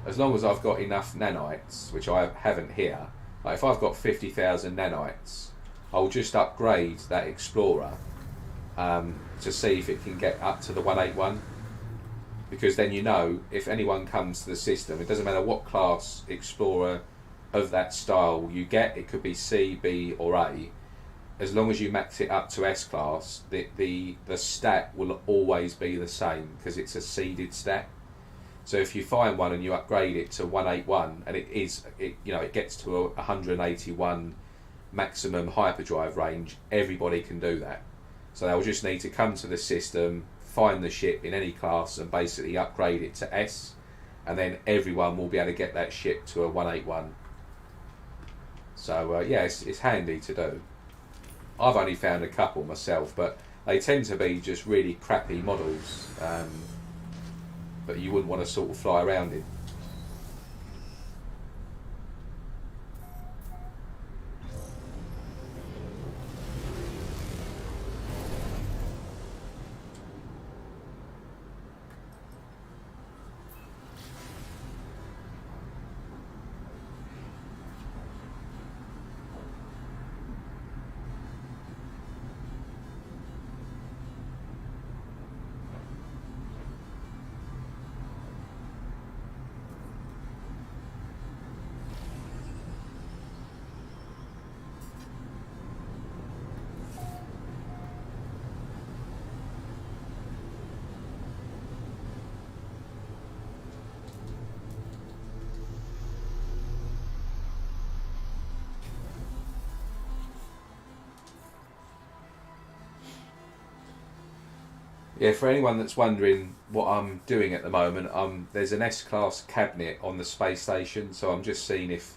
as long as I've got enough nanites, which I haven't here, like if I've got 50,000 nanites, I'll just upgrade that explorer to see if it can get up to the 181. Because then you know, if anyone comes to the system, it doesn't matter what class explorer of that style you get, it could be C, B or A, as long as you max it up to S class, the stat will always be the same, because it's a seeded stat. So if you find one and you upgrade it to 181, and it gets to a 181 maximum hyperdrive range, everybody can do that. So they'll just need to come to the system, find the ship in any class, and basically upgrade it to S, and then everyone will be able to get that ship to a 181. So yeah, it's handy to do. I've only found a couple myself, but they tend to be just really crappy models that you wouldn't want to sort of fly around in. Yeah, for anyone that's wondering what I'm doing at the moment, there's an S-Class cabinet on the space station, so I'm just seeing if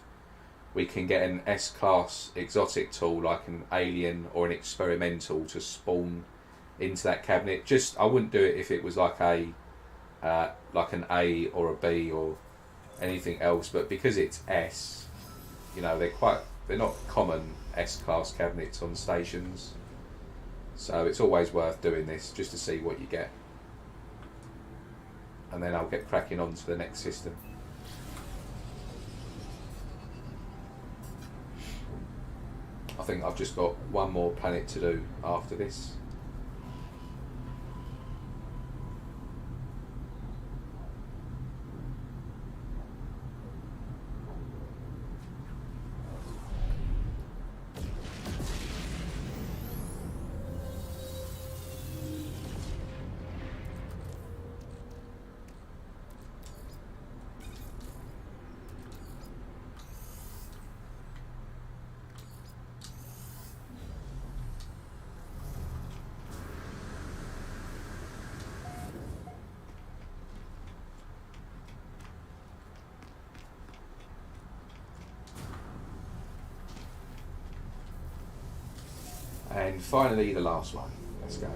we can get an S-Class exotic tool, like an alien or an experimental, to spawn into that cabinet. Just, I wouldn't do it if it was like an A or a B or anything else, but because it's S, they're not common S-Class cabinets on stations. So it's always worth doing this just to see what you get. And then I'll get cracking on to the next system. think I've just got one more planet to do after this. And finally, the last one. Let's go.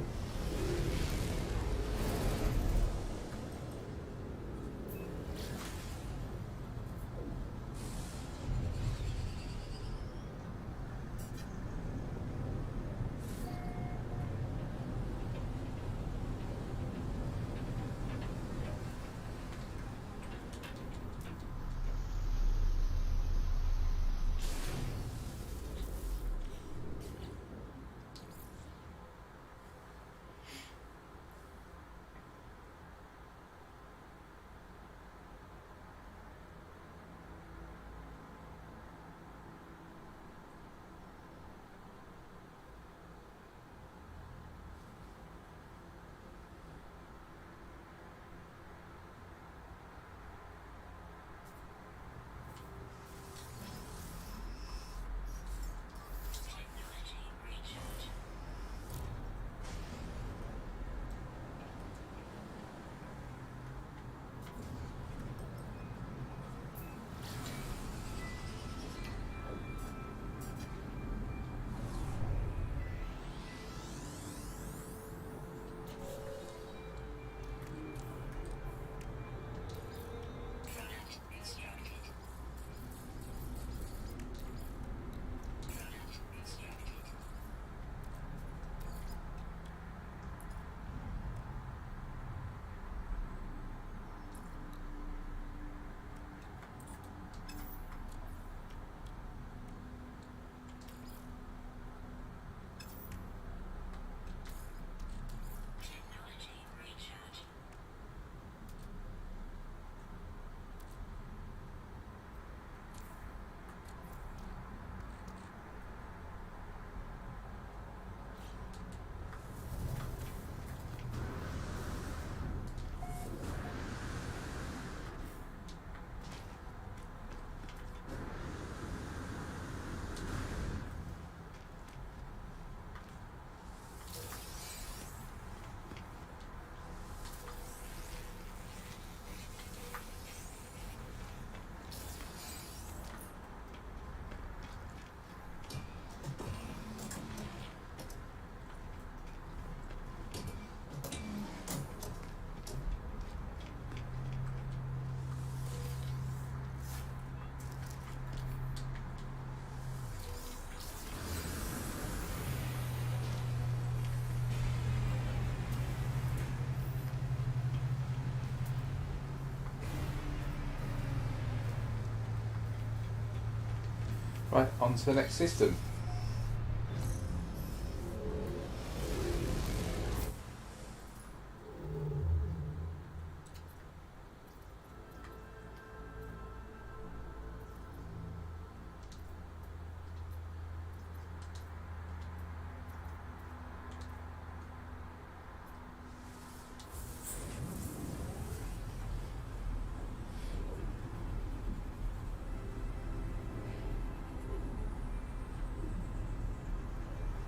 Right, on to the next system.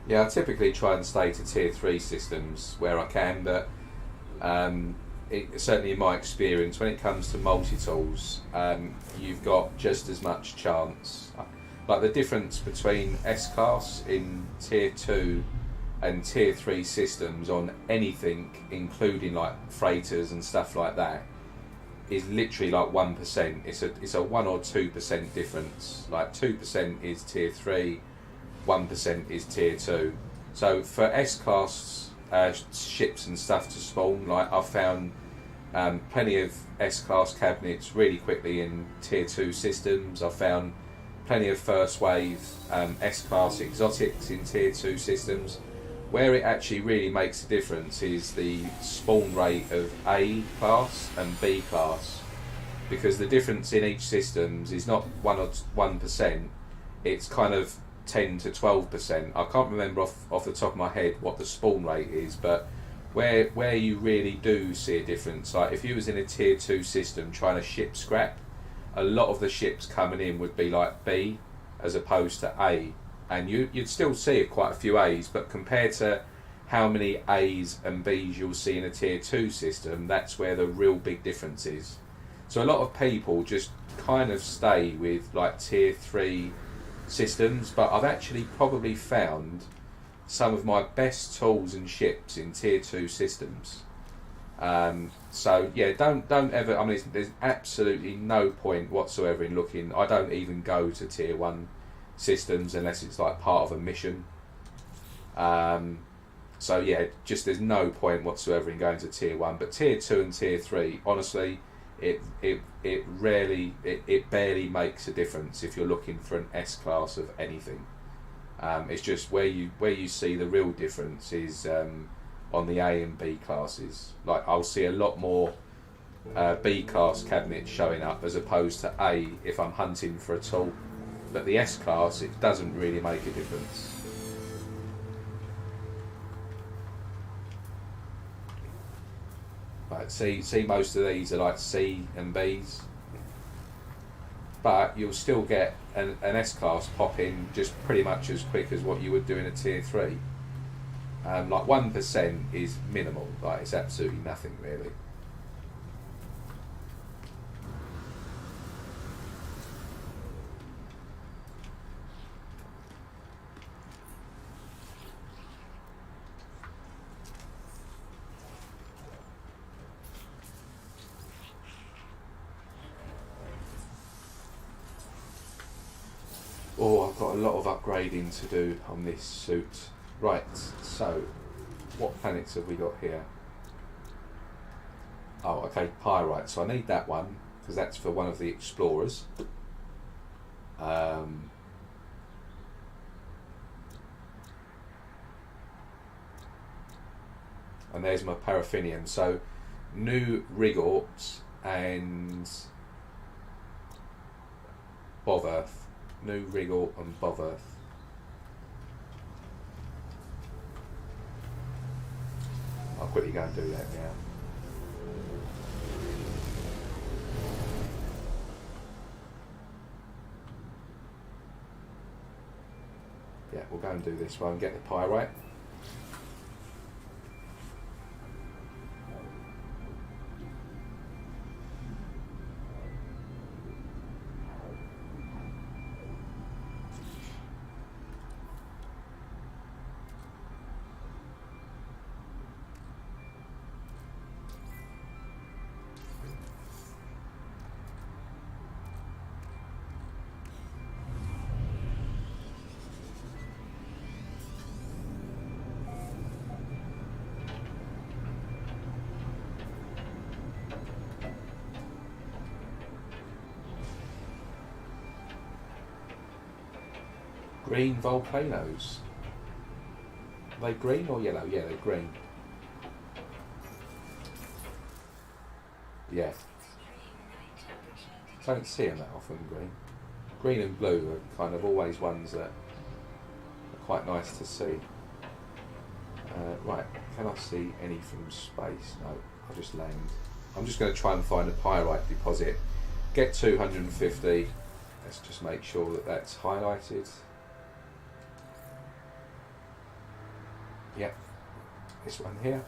Yeah, I typically try and stay to tier 3 systems where I can, but certainly in my experience, when it comes to multi-tools, you've got just as much chance. Like the difference between S-Class in tier 2 and tier 3 systems on anything, including like freighters and stuff like that, is literally like 1%. It's a 1 or 2% difference. Like 2% is tier 3, 1% is tier 2. So for S-Class ships and stuff to spawn, like I've found plenty of S-Class cabinets really quickly in tier 2 systems. I've found plenty of first wave S-class exotics in tier 2 systems. Where it actually really makes a difference is the spawn rate of A class and B class, because the difference in each system is not 1%, it's kind of 10 to 12%. I can't remember off the top of my head what the spawn rate is, but where you really do see a difference, like if you was in a tier 2 system trying to ship scrap, a lot of the ships coming in would be like B as opposed to A, and you'd still see quite a few A's, but compared to how many A's and B's you'll see in a tier 2 system, that's where the real big difference is. So a lot of people just kind of stay with like tier 3 systems, but I've actually probably found some of my best tools and ships in tier 2 systems. So yeah, don't ever, I mean, there's absolutely no point whatsoever in looking. I don't even go to tier 1 systems unless it's like part of a mission. So yeah, just there's no point whatsoever in going to tier 1, but tier 2 and tier 3, honestly, it barely makes a difference if you're looking for an S class of anything. It's just where you see the real difference is on the A and B classes. Like I'll see a lot more B class cabinets showing up as opposed to A if I'm hunting for a tool, but the S class, it doesn't really make a difference. Right, see most of these are like C and Bs, but you'll still get an S class pop in just pretty much as quick as what you would do in a tier 3. Like 1% is minimal, like it's absolutely nothing really. Oh, I've got a lot of upgrading to do on this suit. Right, so what planets have we got here? Oh, okay, pyrite. So I need that one because that's for one of the explorers. And there's my paraffinium. So new Rigort and Bovearth. New Rigort and Bovearth. I'll quickly go and do that now. Yeah, we'll go and do this one, get the pyrite. Green volcanoes. Are they green or yellow? Yeah, they're green. Yeah. Don't see them that often, green. Green and blue are kind of always ones that are quite nice to see. Right, can I see any from space? No, I'll just land. I'm just going to try and find a pyrite deposit. Get 250. Let's just make sure that that's highlighted. Yep, this one here.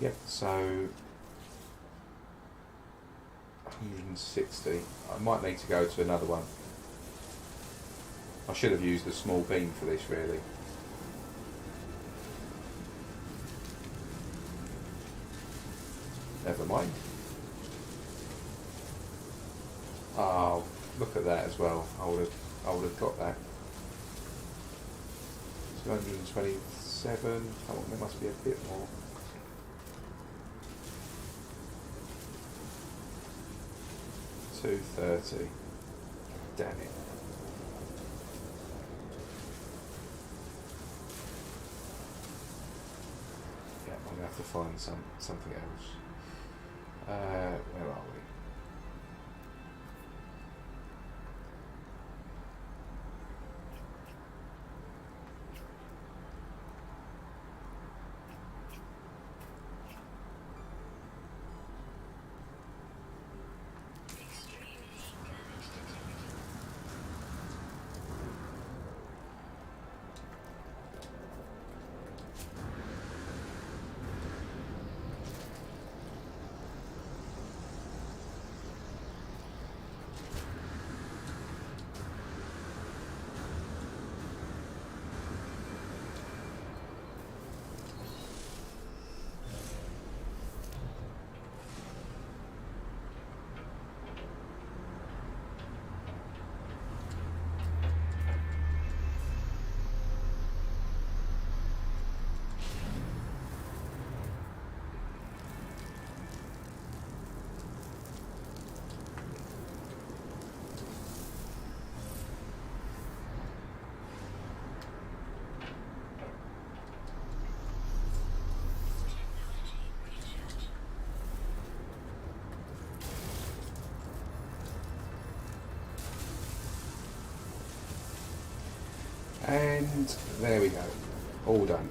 Yep, so 160. I might need to go to another one. I should have used the small beam for this, really. Never mind. Oh, look at that as well. I would have got that. 227. Come on, there must be a bit more. 230. Damn it. Yeah, I'm gonna have to find something else. Where are we? And there we go, all done.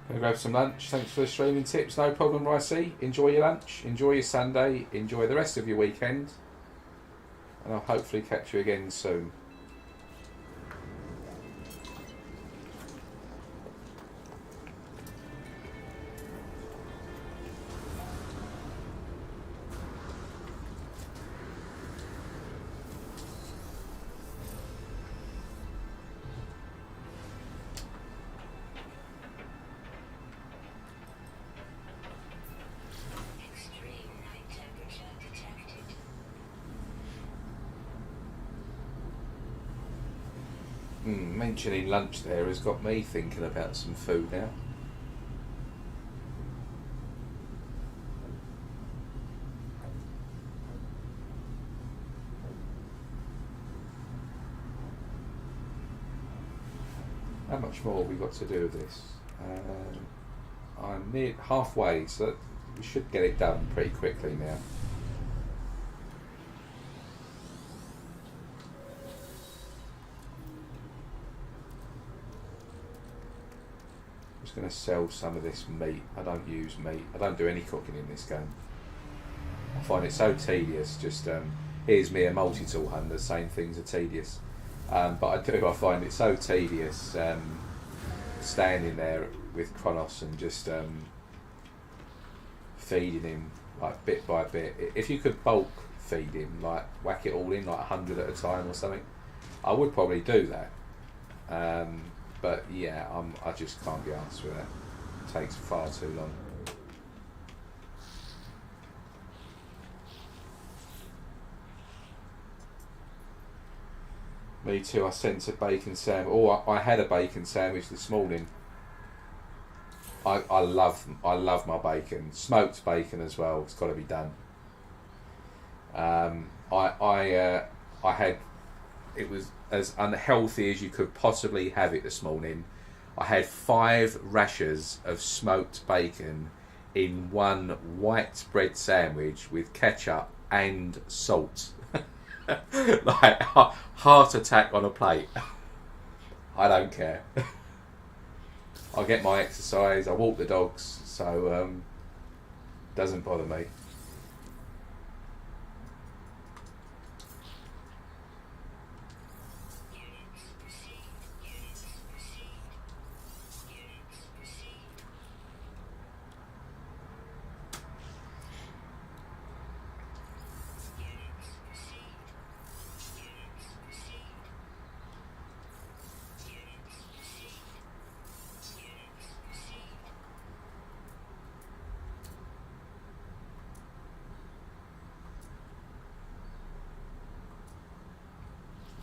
Gonna grab some lunch. Thanks for the streaming tips. No problem, Ricey. Enjoy your lunch. Enjoy your Sunday. Enjoy the rest of your weekend. And I'll hopefully catch you again soon. Mentioning lunch there has got me thinking about some food now. How much more have we got to do with this? I'm near halfway, so we should get it done pretty quickly now. Going to sell some of this meat. I don't use meat. I don't do any cooking in this game. I find it so tedious. Just here's me, a multi-tool hunter, saying things are tedious. But I find it so tedious standing there with Kronos and just feeding him like bit by bit. If you could bulk feed him, like whack it all in like 100 at a time or something, I would probably do that. But yeah, I just can't be arsed with that. It takes far too long. Me too. I sent a bacon sandwich. Oh, I had a bacon sandwich this morning. I love my bacon, smoked bacon as well. It's got to be done. I had, it was as unhealthy as you could possibly have it this morning. I had 5 rashers of smoked bacon in one white bread sandwich with ketchup and salt. Like heart attack on a plate. I don't care. I get my exercise, I walk the dogs, so doesn't bother me.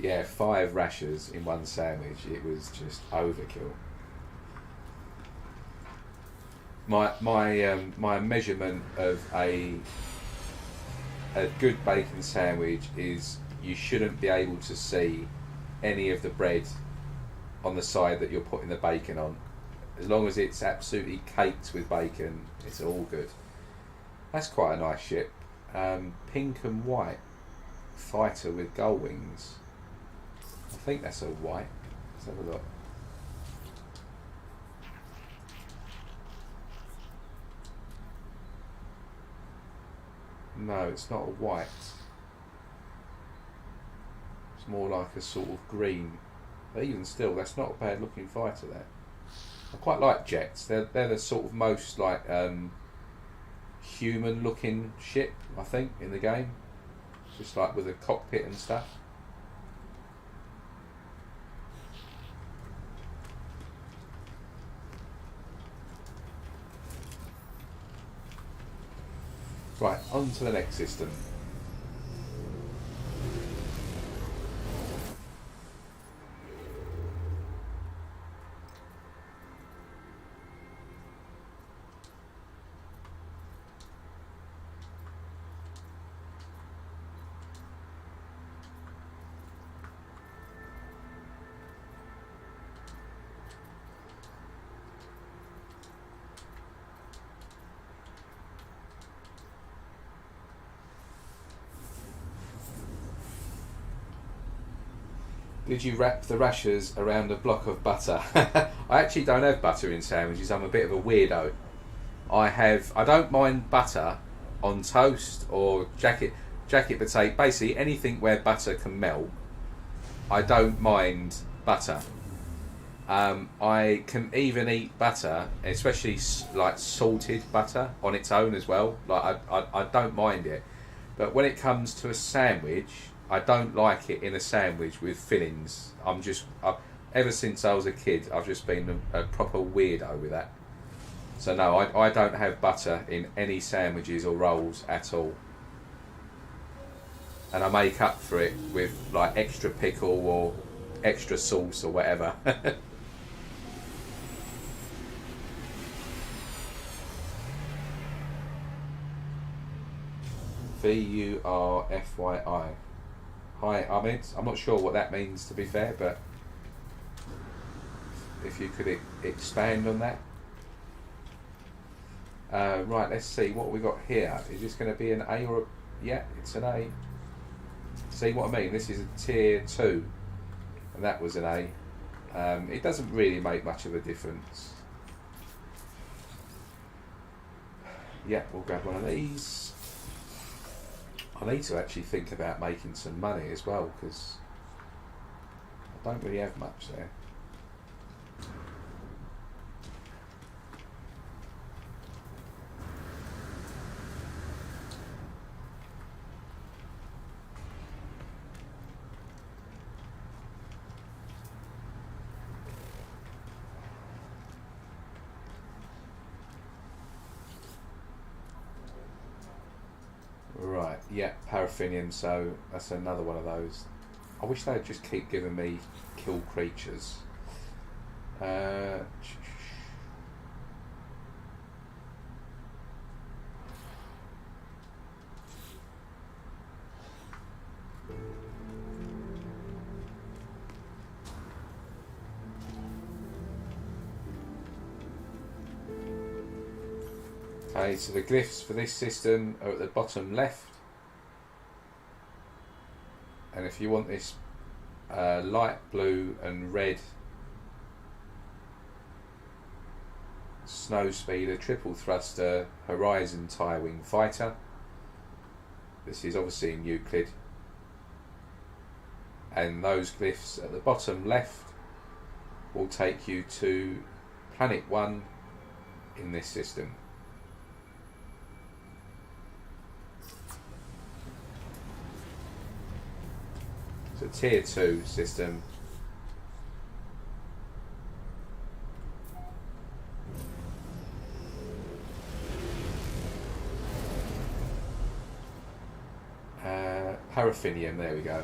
Yeah, 5 rashers in one sandwich. It was just overkill. My measurement of a good bacon sandwich is you shouldn't be able to see any of the bread on the side that you're putting the bacon on. As long as it's absolutely caked with bacon, it's all good. That's quite a nice ship. Pink and white fighter with gull wings. I think that's a white. Let's have a look. No, it's not a white. It's more like a sort of green. But even still, that's not a bad looking fighter there. I quite like jets. They're the sort of most like human looking ship, I think, in the game. Just like with a cockpit and stuff. Right, on to the next system. Did you wrap the rashers around a block of butter? I actually don't have butter in sandwiches. I'm a bit of a weirdo. I don't mind butter on toast or jacket potato. Basically anything where butter can melt. I don't mind butter. I can even eat butter, especially like salted butter on its own as well. Like I don't mind it. But when it comes to a sandwich, I don't like it in a sandwich with fillings. Ever since I was a kid, I've just been a proper weirdo with that. So no, I don't have butter in any sandwiches or rolls at all. And I make up for it with like extra pickle or extra sauce or whatever. VURFYI. Hi Ahmed, I'm not sure what that means to be fair, but if you could expand on that. Right, let's see what we got here. Is this going to be an A or a... Yeah, it's an A. See what I mean? This is a tier 2 and that was an A. It doesn't really make much of a difference. Yeah, we'll grab one of these. I need to actually think about making some money as well, because I don't really have much there. Right, yeah, paraffinium, so that's another one of those. I wish they'd just keep giving me kill creatures. Okay, so the glyphs for this system are at the bottom left, and if you want this light blue and red snow speeder, triple thruster, horizon tie wing fighter, this is obviously in Euclid, and those glyphs at the bottom left will take you to planet 1 in this system. It's a tier 2 system. Paraffinium, there we go.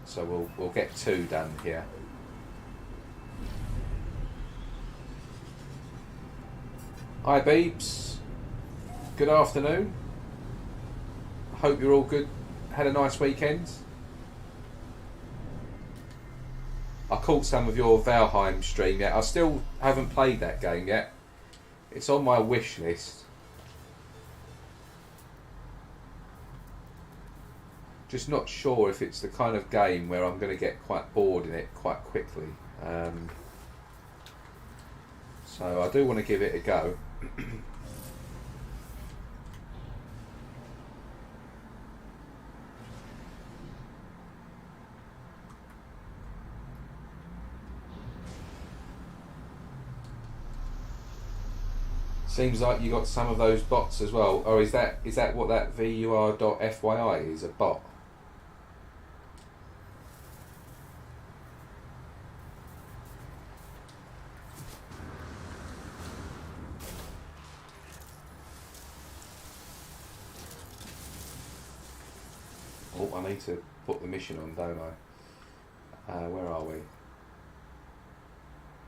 So we'll get 2 done here. Hi Beebs, good afternoon. Hope you're all good. Had a nice weekend. I caught some of your Valheim stream yet. I still haven't played that game yet. It's on my wish list. Just not sure if it's the kind of game where I'm going to get quite bored in it quite quickly. So I do want to give it a go. Seems like you got some of those bots as well. Or is that what that VUR.FYI is, a bot? Oh, I need to put the mission on, don't I? Where are we?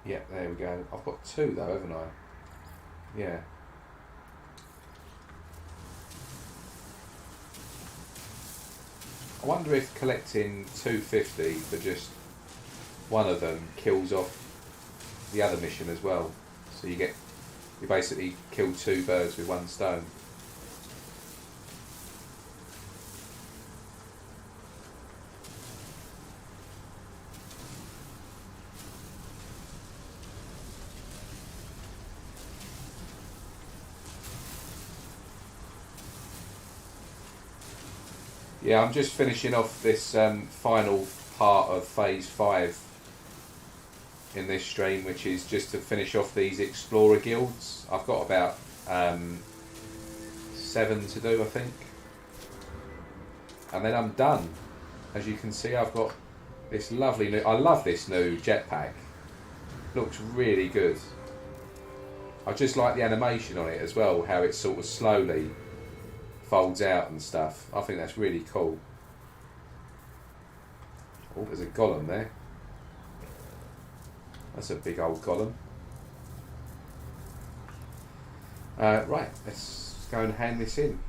Yeah, there we go. I've got 2 though, haven't I? Yeah. I wonder if collecting 250 for just one of them kills off the other mission as well. So you basically kill 2 birds with 1 stone. Yeah, I'm just finishing off this final part of phase 5 in this stream, which is just to finish off these explorer guilds. I've got about 7 to do, I think, and then I'm done. As you can see, I've got this lovely new, I love this new jetpack. Looks really good. I just like the animation on it as well, how it sort of slowly folds out and stuff. I think that's really cool. Oh, there's a golem there. That's a big old golem. Right, let's go and hand this in.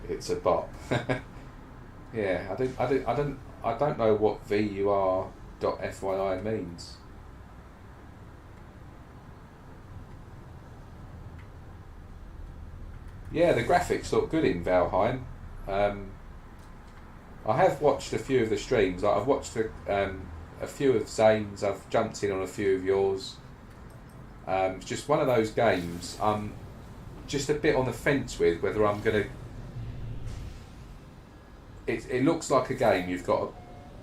It's a bot. Yeah, I don't know what VUR.FYI means. Yeah, the graphics look good in Valheim. I have watched a few of the streams. I've watched a few of Zane's. I've jumped in on a few of yours. It's just one of those games. I'm just a bit on the fence with whether I'm going to... It looks like a game you've got to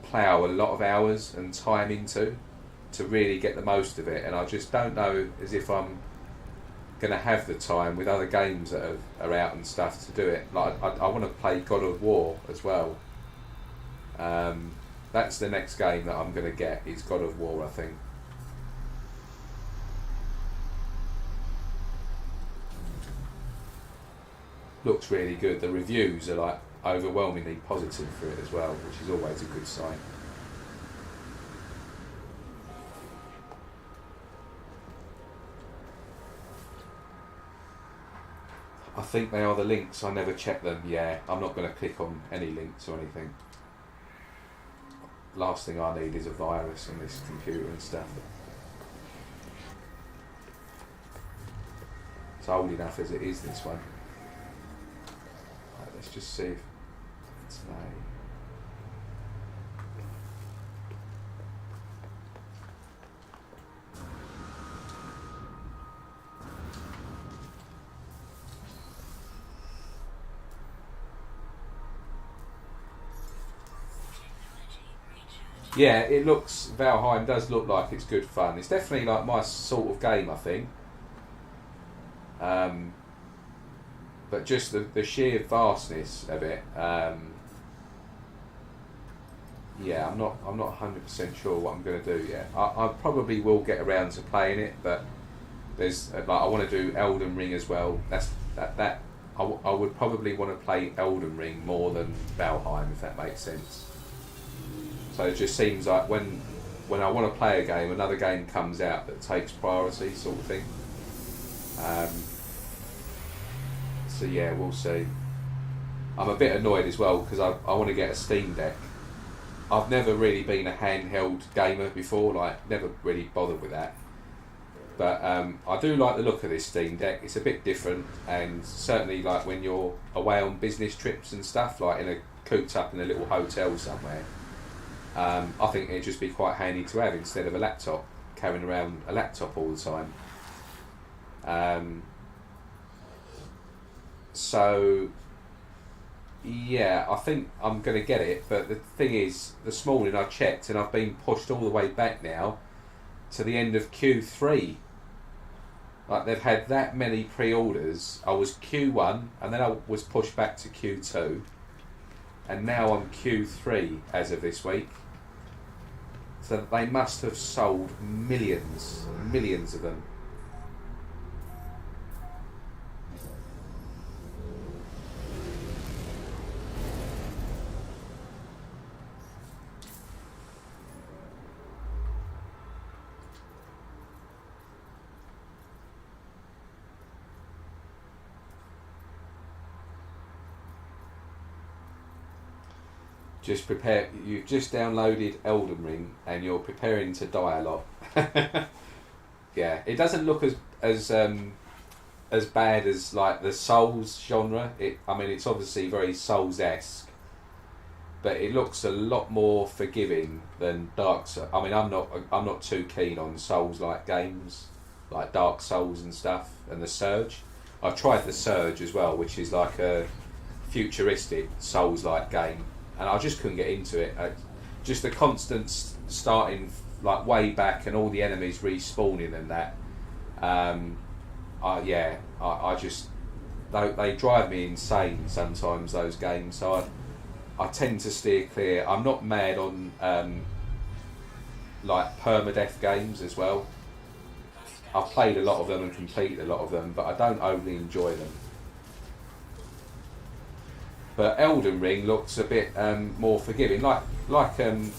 plough a lot of hours and time into to really get the most of it, and I just don't know as if I'm going to have the time with other games that are out and stuff to do it. Like I want to play God of War as well. That's the next game that I'm going to get, is God of War, I think. Looks really good. The reviews are like overwhelmingly positive for it as well, which is always a good sign. I think they are the links. I never check them. Yeah, I'm not going to click on any links or anything. Last thing I need is a virus on this computer and stuff. It's old enough as it is, this one. Right, let's just see if it's no. Yeah, it looks, Valheim does look like it's good fun. It's definitely like my sort of game, I think. But just the sheer vastness of it, yeah, I'm not 100% sure what I'm going to do yet. I probably will get around to playing it, but there's like I want to do Elden Ring as well. I would probably want to play Elden Ring more than Valheim, if that makes sense. So it just seems like when I want to play a game, another game comes out that takes priority, sort of thing. So yeah, we'll see. I'm a bit annoyed as well because I want to get a Steam Deck. I've never really been a handheld gamer before, like never really bothered with that. But I do like the look of this Steam Deck. It's a bit different, and certainly like when you're away on business trips and stuff, like cooped up in a little hotel somewhere. I think it'd just be quite handy to have instead of a laptop, carrying around a laptop all the time. So yeah, I think I'm going to get it, but the thing is, this morning I checked and I've been pushed all the way back now to the end of Q3. Like they've had that many pre-orders. I was Q1 and then I was pushed back to Q2 and now I'm Q3 as of this week. So they must have sold millions of them. Just prepare. You've just downloaded Elden Ring and you're preparing to die a lot. Yeah, it doesn't look as bad as like the Souls genre. I mean, it's obviously very Souls-esque, but it looks a lot more forgiving than Dark Souls. I mean, I'm not too keen on Souls-like games like Dark Souls and stuff, and the Surge. I tried the Surge as well, which is like a futuristic Souls-like game. And I just couldn't get into it. Just the constant starting like way back and all the enemies respawning and that. I just they drive me insane sometimes, those games. So I tend to steer clear. I'm not mad on like permadeath games as well. I've played a lot of them and completed a lot of them, but I don't overly enjoy them. But Elden Ring looks a bit more forgiving, like the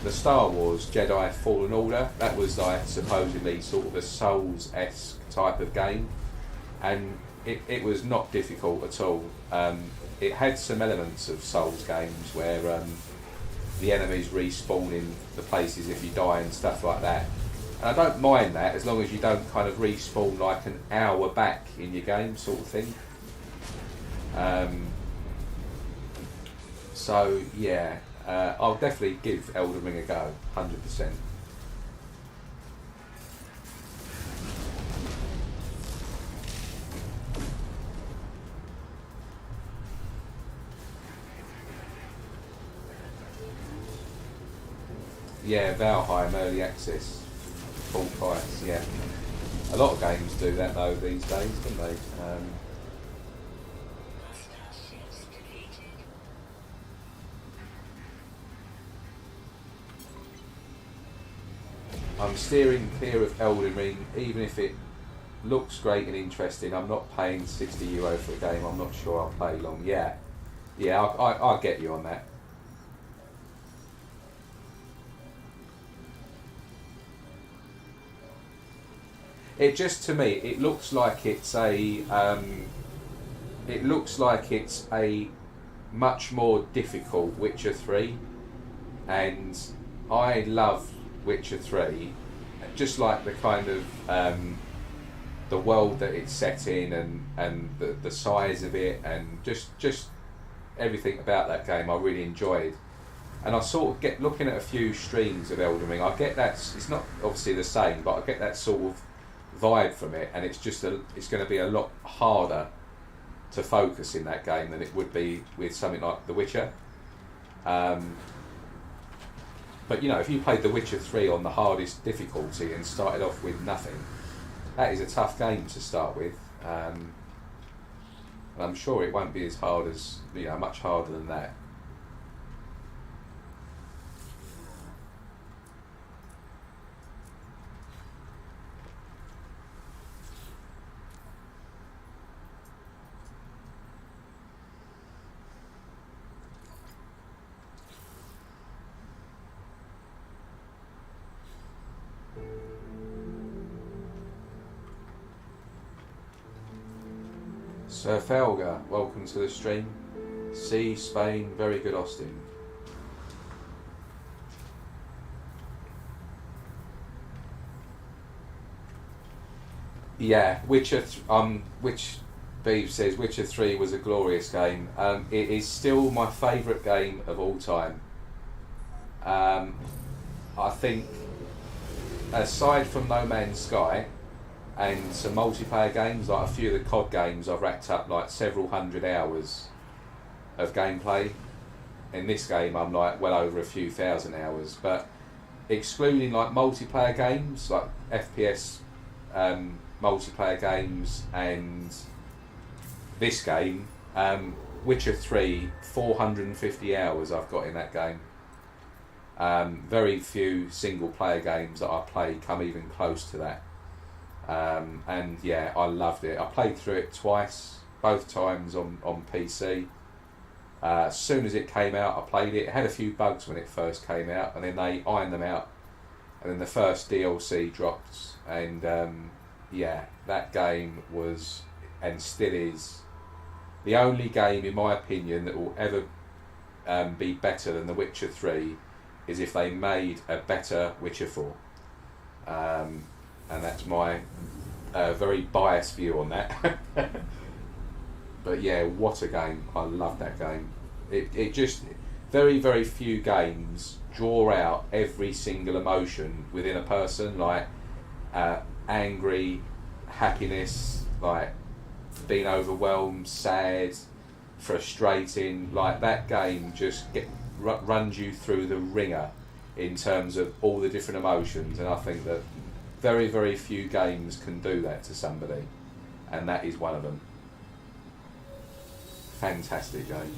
Star Wars Jedi Fallen Order. That was like supposedly sort of a Souls-esque type of game, and it was not difficult at all. It had some elements of Souls games where the enemies respawn in the places if you die and stuff like that. And I don't mind that as long as you don't kind of respawn like an hour back in your game, sort of thing. So yeah, I'll definitely give Elden Ring a go, 100%. Yeah, Valheim early access, full price. Yeah, a lot of games do that though these days, don't they? I'm steering clear of Elden Ring, even if it looks great and interesting. I'm not paying €60 for a game I'm not sure I'll play long. Yeah, yeah, I get you on that. It just, to me, it looks like it's a much more difficult Witcher 3, and I love Witcher 3, just like the kind of the world that it's set in, and the size of it, and just everything about that game I really enjoyed. And I sort of get, looking at a few streams of Elden Ring, I get that it's not obviously the same, but I get that sort of vibe from it, and it's going to be a lot harder to focus in that game than it would be with something like The Witcher. But you know, if you played The Witcher 3 on the hardest difficulty and started off with nothing, that is a tough game to start with. And I'm sure it won't be as hard as, you know, much harder than that. Sir Felga, welcome to the stream. C, Spain, very good Austin. Yeah, which Beeve says Witcher 3 was a glorious game. It is still my favourite game of all time. I think, aside from No Man's Sky and some multiplayer games, like a few of the COD games, I've racked up like several hundred hours of gameplay. In this game I'm like well over a few thousand hours, but excluding like multiplayer games, like FPS multiplayer games, and this game, Witcher 3, 450 hours I've got in that game. Very few single player games that I play come even close to that. And yeah, I loved it. I played through it twice, both times on PC. As soon as it came out, I played it. It had a few bugs when it first came out, and then they ironed them out, and then the first DLC dropped, and yeah, that game was, and still is, the only game in my opinion that will ever be better than The Witcher 3 is if they made a better Witcher 4. And that's my very biased view on that. But yeah, what a game. I love that game. It just, very, very few games draw out every single emotion within a person, like angry, happiness, like being overwhelmed, sad, frustrating. Like that game just runs you through the ringer in terms of all the different emotions, and I think that very, very few games can do that to somebody, and that is one of them. Fantastic game.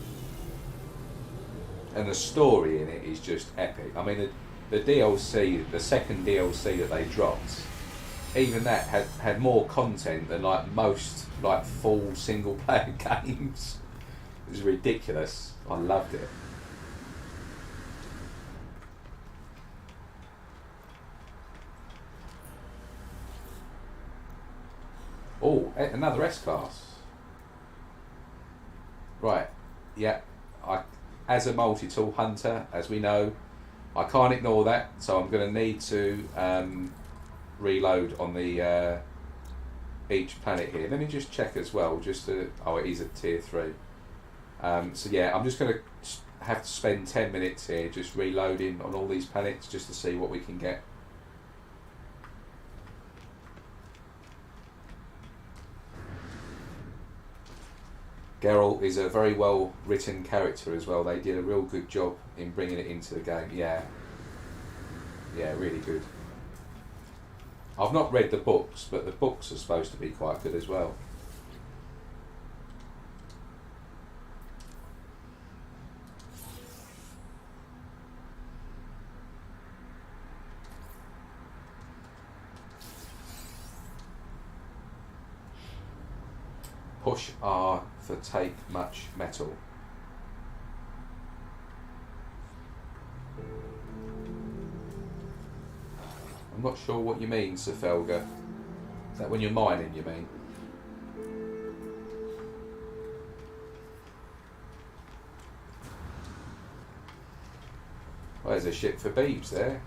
And the story in it is just epic. I mean, the DLC, the second DLC that they dropped, even that had more content than like most like full single player games. It was ridiculous. I loved it. Oh, another S-Class. Right, yeah. As a multi-tool hunter, as we know, I can't ignore that, so I'm going to need to reload on the each planet here. Let me just check as well, oh, it is a tier 3. So yeah, I'm just going to have to spend 10 minutes here just reloading on all these planets just to see what we can get. Geralt is a very well written character as well. They did a real good job in bringing it into the game. Yeah. Yeah, really good. I've not read the books, but the books are supposed to be quite good as well. Push R for take much metal. I'm not sure what you mean, Sir Felger. Is that when you're mining, you mean? Well, there's a ship for Beebs there.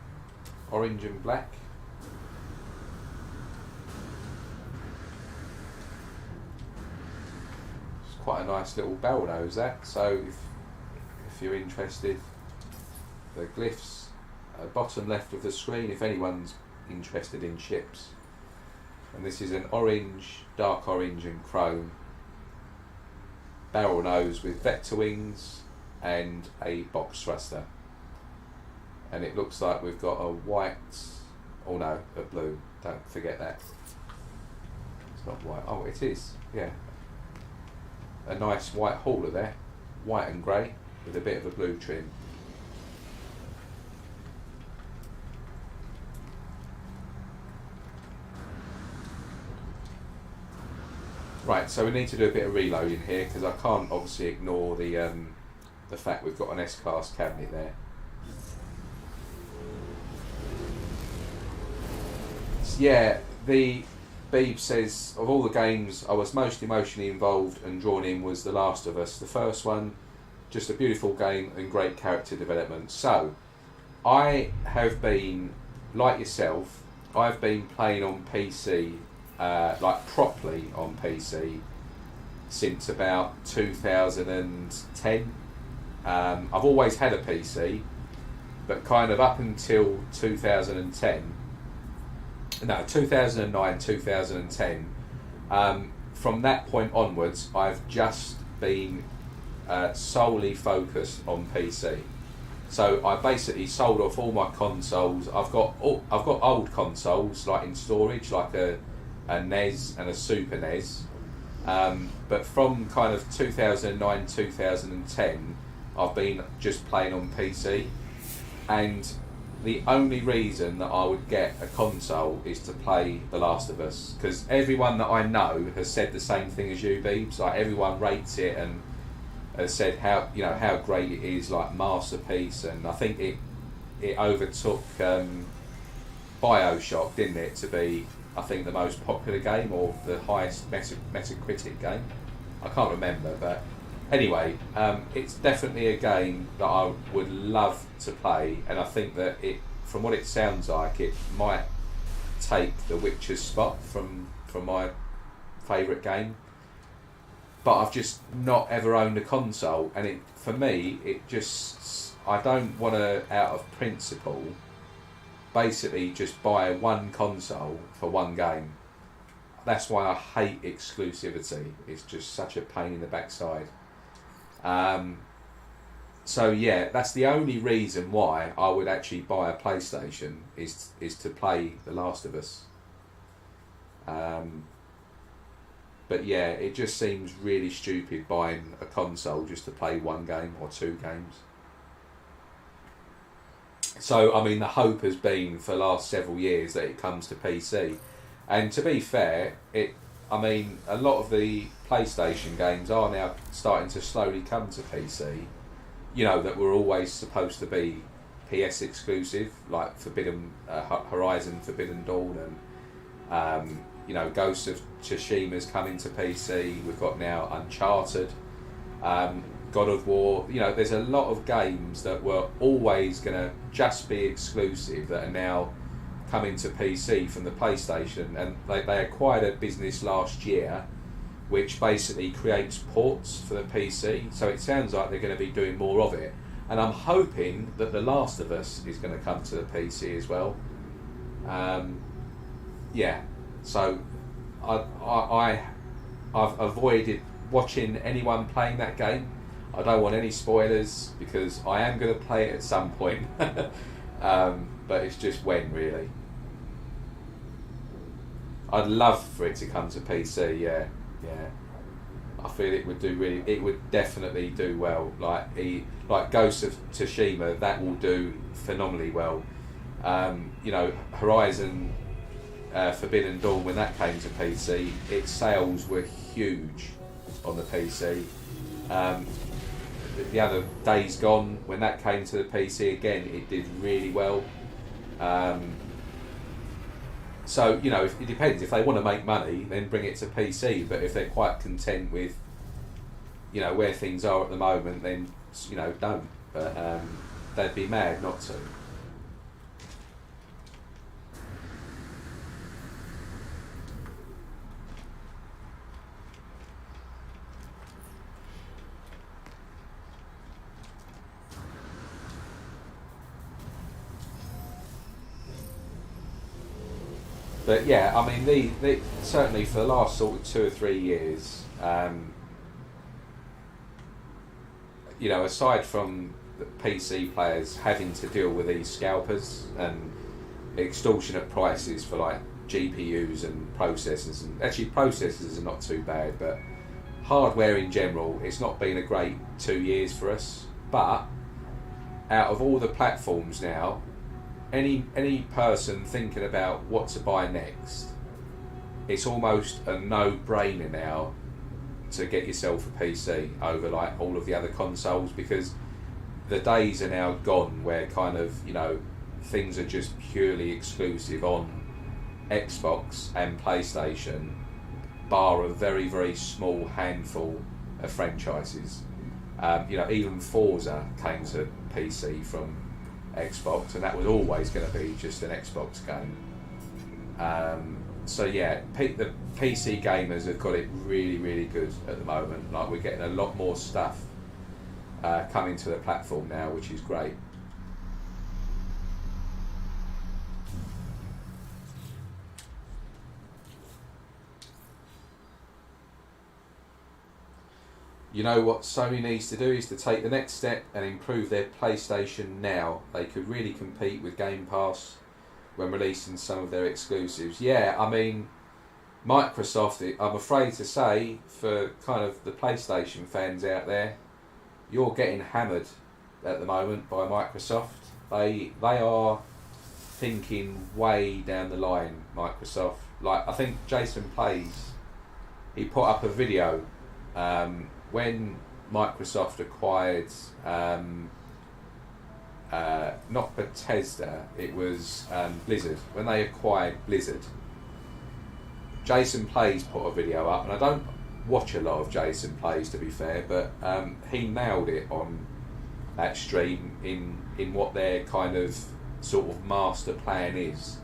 Orange and black. It's quite a nice little barrel nose, that. So if you're interested, the glyphs bottom left of the screen if anyone's interested in ships. And this is an orange, dark orange and chrome barrel nose with vector wings and a box thruster. And it looks like we've got a white, oh no, a blue, don't forget that. It's not white, oh it is, yeah. A nice white hauler there, white and grey with a bit of a blue trim. Right, so we need to do a bit of reloading here because I can't obviously ignore the fact we've got an S-class cabinet there. Yeah, the Beeb says, of all the games I was most emotionally involved and drawn in was The Last of Us. The first one, just a beautiful game and great character development. So, I have been, like yourself, I've been playing on PC, like properly on PC, since about 2010. I've always had a PC, but kind of up until 2010, no, 2009, 2010, from that point onwards, I've just been solely focused on PC. So I basically sold off all my consoles. I've got old consoles like in storage, like a NES and a Super NES. But from kind of 2009, 2010, I've been just playing on PC. And the only reason that I would get a console is to play The Last of Us, because everyone that I know has said the same thing as you, Beebs. Like everyone rates it and has said how great it is, like masterpiece, and I think it overtook BioShock, didn't it, to be I think the most popular game or the highest Metacritic game. I can't remember, but anyway, it's definitely a game that I would love to play, and I think that from what it sounds like, it might take The Witcher's spot from my favourite game. But I've just not ever owned a console, and for me, I don't want to, out of principle, basically just buy one console for one game. That's why I hate exclusivity. It's just such a pain in the backside. So yeah, that's the only reason why I would actually buy a PlayStation is to play The Last of Us. But yeah, it just seems really stupid buying a console just to play one game or two games. So I mean, the hope has been for the last several years that it comes to PC, and to be fair, a lot of the PlayStation games are now starting to slowly come to PC. You know, that were always supposed to be PS exclusive, like Horizon Forbidden Dawn, and Ghost of Tsushima's coming to PC. We've got now Uncharted, God of War. There's a lot of games that were always going to just be exclusive that are now coming to PC from the PlayStation, and they acquired a business last year which basically creates ports for the PC, so it sounds like they're going to be doing more of it, and I'm hoping that The Last of Us is going to come to the PC as well. So I've avoided watching anyone playing that game. I don't want any spoilers because I am going to play it at some point. But it's just when, really. I'd love for it to come to PC. Yeah. I feel it would do really. It would definitely do well. Like Ghost of Tsushima, that will do phenomenally well. Horizon Forbidden Dawn, when that came to PC, its sales were huge on the PC. The other Days Gone, when that came to the PC, again, it did really well. So, it depends. If they want to make money, then bring it to PC. But if they're quite content with, where things are at the moment, then, don't. But they'd be mad not to. But yeah, I mean, the certainly for the last sort of 2 or 3 years, aside from the PC players having to deal with these scalpers and extortionate prices for like GPUs and processors, and actually processors are not too bad, but hardware in general, it's not been a great 2 years for us. But out of all the platforms now, any person thinking about what to buy next, it's almost a no-brainer now to get yourself a PC over like all of the other consoles, because the days are now gone where kind of things are just purely exclusive on Xbox and PlayStation, bar a very, very small handful of franchises. Even Forza came to PC from Xbox, and that was always going to be just an Xbox game. So yeah, the PC gamers have got it really, really good at the moment. Like, we're getting a lot more stuff coming to the platform now, which is great. You know what Sony needs to do is to take the next step and improve their PlayStation Now. They could really compete with Game Pass when releasing some of their exclusives. Yeah, I mean, Microsoft, I'm afraid to say, for kind of the PlayStation fans out there, you're getting hammered at the moment by Microsoft. They are thinking way down the line, Microsoft. Like, I think Jason Plays, he put up a video when Microsoft acquired, not Bethesda, it was Blizzard. When they acquired Blizzard, Jason Plays put a video up, and I don't watch a lot of Jason Plays, to be fair, but he nailed it on that stream in what their kind of sort of master plan is,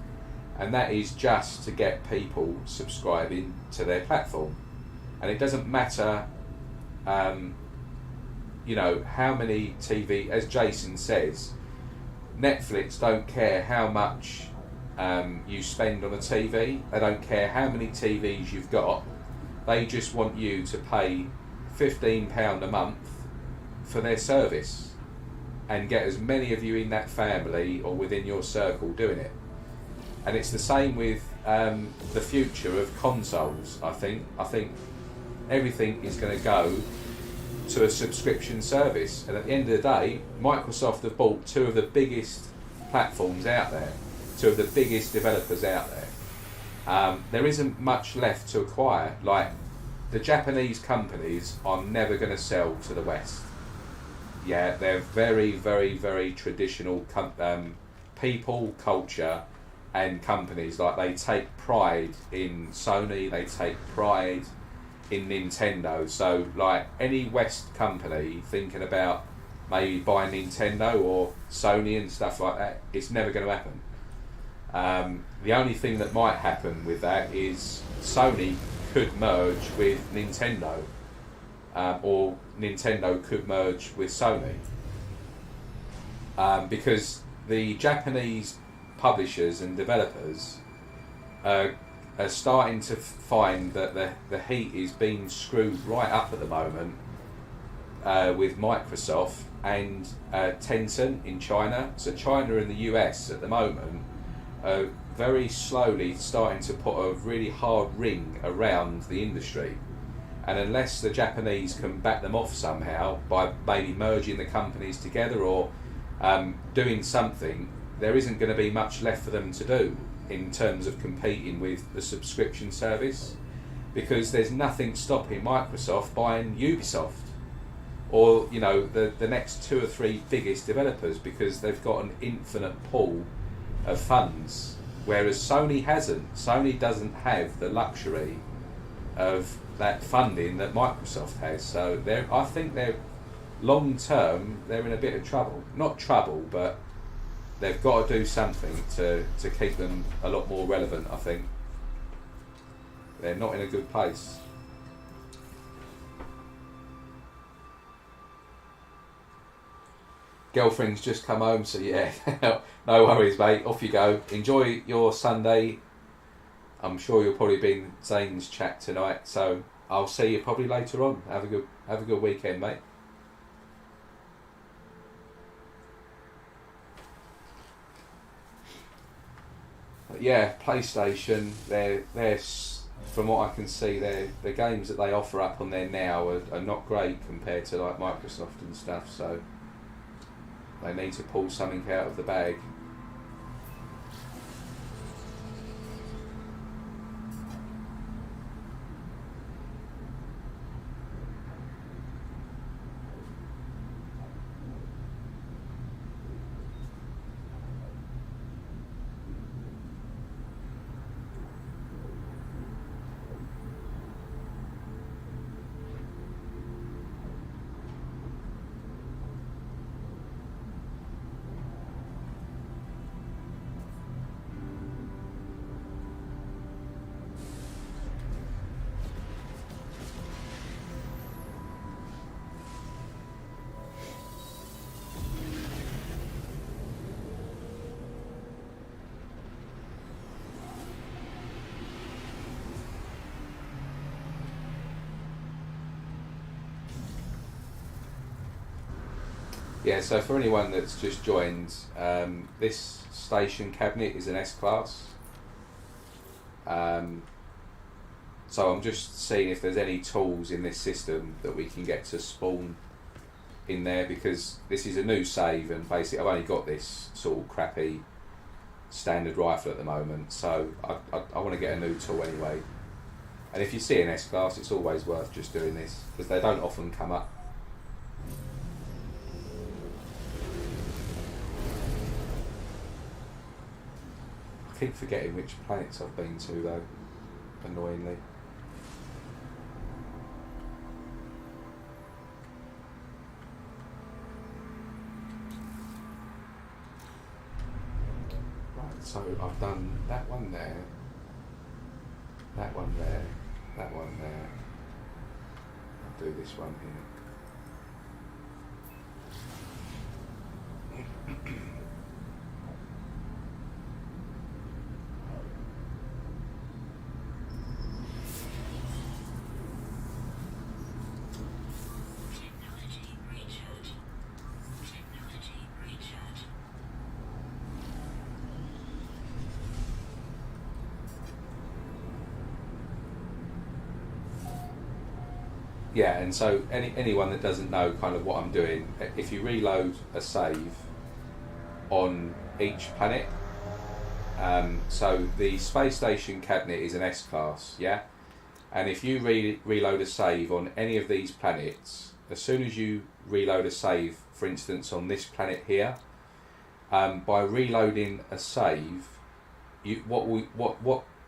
and that is just to get people subscribing to their platform. And it doesn't matter how many TV, as Jason says, Netflix don't care how much you spend on a TV. They don't care how many TVs you've got. They just want you to pay £15 a month for their service and get as many of you in that family or within your circle doing it. And it's the same with the future of consoles. I think everything is going to go to a subscription service, and at the end of the day, Microsoft have bought two of the biggest platforms out there, two of the biggest developers out there. There isn't much left to acquire. Like, the Japanese companies are never going to sell to the West. Yeah, they're very, very, very traditional people, culture, and companies. Like, they take pride in Sony, they take pride in Nintendo. So like any West company thinking about maybe buying Nintendo or Sony and stuff like that, it's never going to happen. The only thing that might happen with that is Sony could merge with Nintendo, or Nintendo could merge with Sony, because the Japanese publishers and developers are starting to find that the heat is being screwed right up at the moment with Microsoft, and Tencent in China. So China and the US at the moment are very slowly starting to put a really hard ring around the industry. And unless the Japanese can back them off somehow by maybe merging the companies together or doing something, there isn't going to be much left for them to do in terms of competing with the subscription service, because there's nothing stopping Microsoft buying Ubisoft or the next 2 or 3 biggest developers, because they've got an infinite pool of funds, whereas Sony hasn't. Sony doesn't have the luxury of that funding that Microsoft has. So I think they're long term they're in a bit of trouble. Not trouble, but they've got to do something to keep them a lot more relevant. I think they're not in a good place. Girlfriend's just come home, so yeah, no worries, mate. Off you go. Enjoy your Sunday. I'm sure you'll probably be in Zane's chat tonight, so I'll see you probably later on. Have a good weekend, mate. But yeah, PlayStation. They're from what I can see, the games that they offer up on there now are not great compared to like Microsoft and stuff. So they need to pull something out of the bag. Yeah, so for anyone that's just joined, this station cabinet is an S-Class. So I'm just seeing if there's any tools in this system that we can get to spawn in there, because this is a new save and basically I've only got this sort of crappy standard rifle at the moment, so I want to get a new tool anyway. And if you see an S-Class, it's always worth just doing this, because they don't often come up. I keep forgetting which planets I've been to though, annoyingly. Right, so I've done that one there, that one there, that one there. I'll do this one here. Yeah, and so anyone that doesn't know kind of what I'm doing, if you reload a save on each planet, so the space station cabinet is an S-Class, yeah? And if you reload a save on any of these planets, as soon as you reload a save, for instance on this planet here, by reloading a save,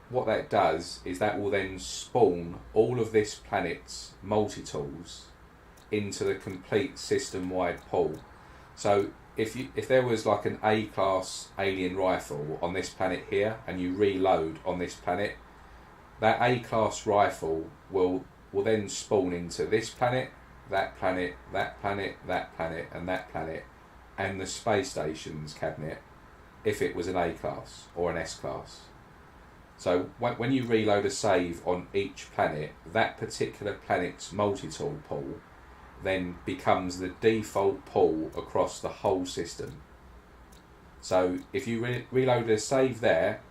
what that does is that will then spawn all of this planet's multi-tools into the complete system-wide pool. So if there was like an A-class alien rifle on this planet here and you reload on this planet, that A-class rifle will then spawn into this planet, that planet, that planet, that planet and that planet, and the space station's cabinet if it was an A-class or an S-class. So when you reload a save on each planet, that particular planet's multi-tool pool then becomes the default pool across the whole system. So if you reloaded a save there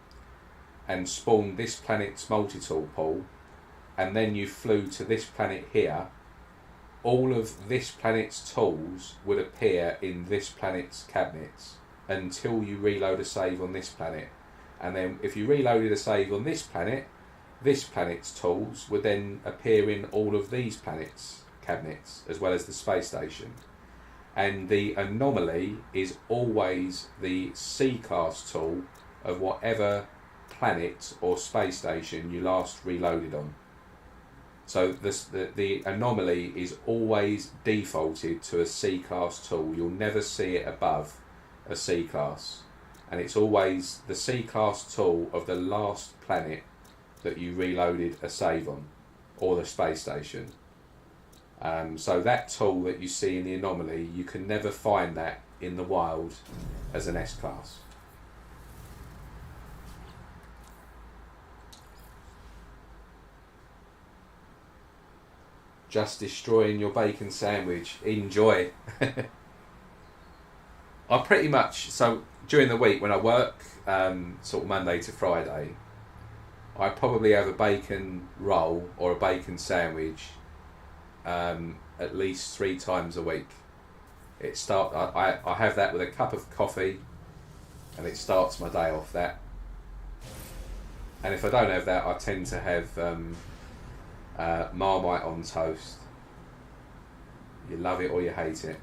and spawned this planet's multi-tool pool, and then you flew to this planet here, all of this planet's tools would appear in this planet's cabinets until you reload a save on this planet. And then if you reloaded a save on this planet's tools would then appear in all of these planets' cabinets, as well as the space station. And the anomaly is always the C-class tool of whatever planet or space station you last reloaded on. So the anomaly is always defaulted to a C-class tool. You'll never see it above a C-class. And it's always the C-class tool of the last planet that you reloaded a save on, or the space station. So that tool that you see in the anomaly, you can never find that in the wild as an S-class. Just destroying your bacon sandwich. Enjoy. I pretty much, so during the week when I work, sort of Monday to Friday, I probably have a bacon roll or a bacon sandwich at least 3 times a week. I have that with a cup of coffee, and it starts my day off that. And if I don't have that, I tend to have Marmite on toast. You love it or you hate it.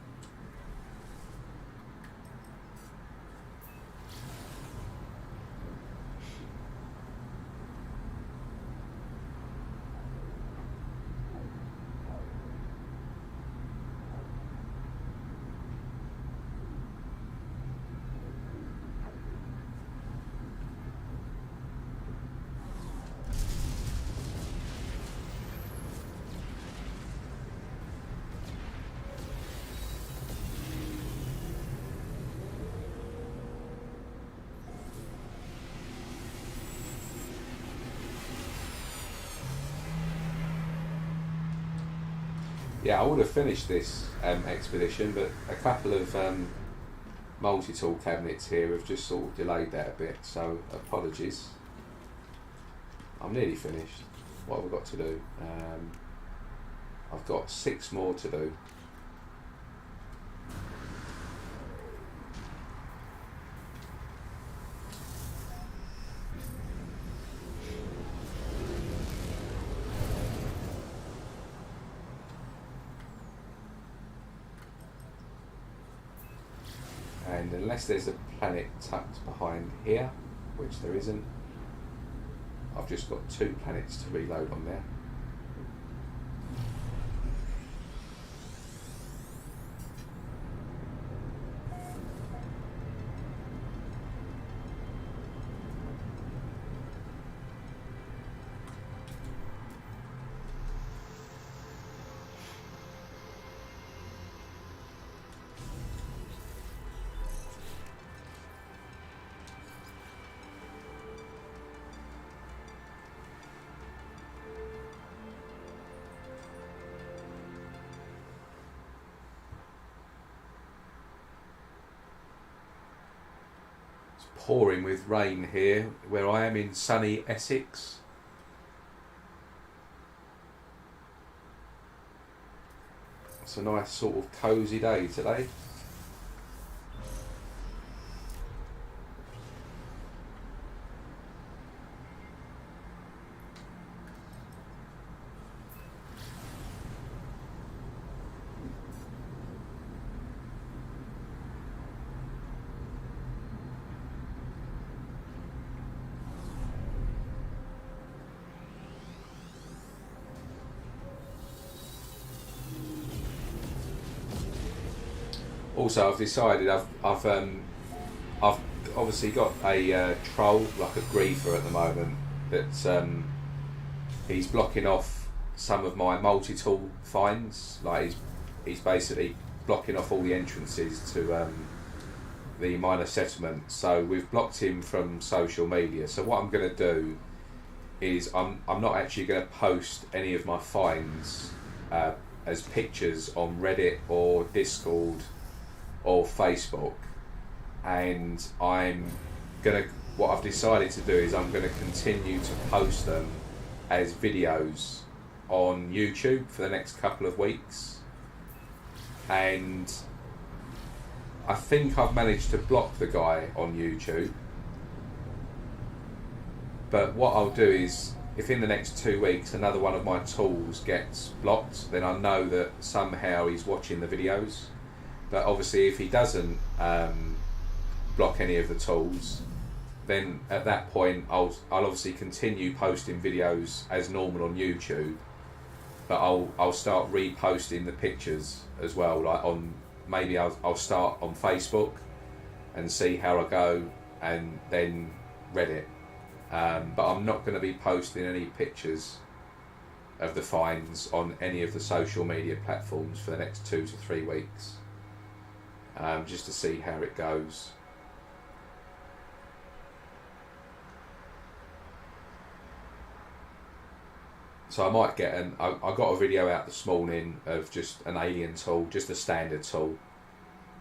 Yeah, I would have finished this expedition, but a couple of multi-tool cabinets here have just sort of delayed that a bit, so apologies. I'm nearly finished. What have I got to do? I've got 6 more to do. And unless there's a planet tucked behind here, which there isn't, I've just got 2 planets to reload on there. Pouring with rain here where I am in sunny Essex. It's a nice sort of cosy day today. Also, I've decided I've obviously got a troll, like a griefer at the moment, that he's blocking off some of my multi-tool finds. Like he's basically blocking off all the entrances to the minor settlement. So we've blocked him from social media. So what I'm going to do is I'm not actually going to post any of my finds as pictures on Reddit or Discord or Facebook, and what I've decided to do is I'm gonna continue to post them as videos on YouTube for the next couple of weeks. And I think I've managed to block the guy on YouTube, but what I'll do is, if in the next 2 weeks another one of my tools gets blocked, then I know that somehow he's watching the videos. But obviously if he doesn't block any of the tools, then at that point I'll obviously continue posting videos as normal on YouTube, but I'll start reposting the pictures as well, like on, maybe I'll start on Facebook and see how I go, and then Reddit. But I'm not going to be posting any pictures of the finds on any of the social media platforms for the next 2 to 3 weeks, just to see how it goes. So I might get I got a video out this morning of just an alien tool, just a standard tool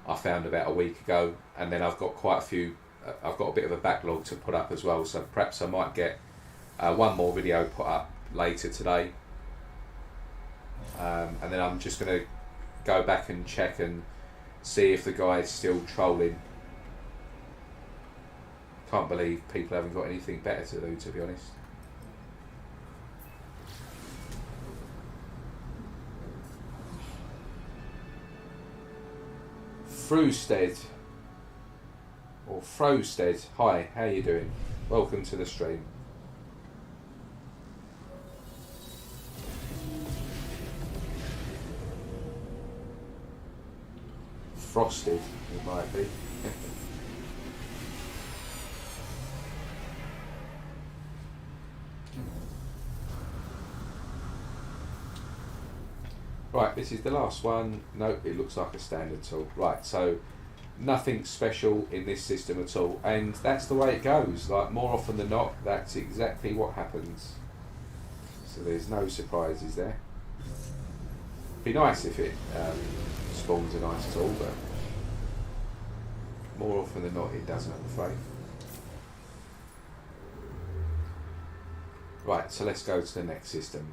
I found about a week ago, and then I've got quite a few. I've got a bit of a backlog to put up as well, so perhaps I might get one more video put up later today, and then I'm just going to go back and check and see if the guy's still trolling. Can't believe people haven't got anything better to do, to be honest. Frosted or Frosted, hi, how you doing? Welcome to the stream. Frosted, it might be. Right, this is the last one. Nope, it looks like a standard tool. Right, so nothing special in this system at all, and that's the way it goes. Like, more often than not, that's exactly what happens. So there's no surprises there. Be nice if it spawns a nice tool, but more often than not it doesn't, I'm afraid. Right, so let's go to the next system.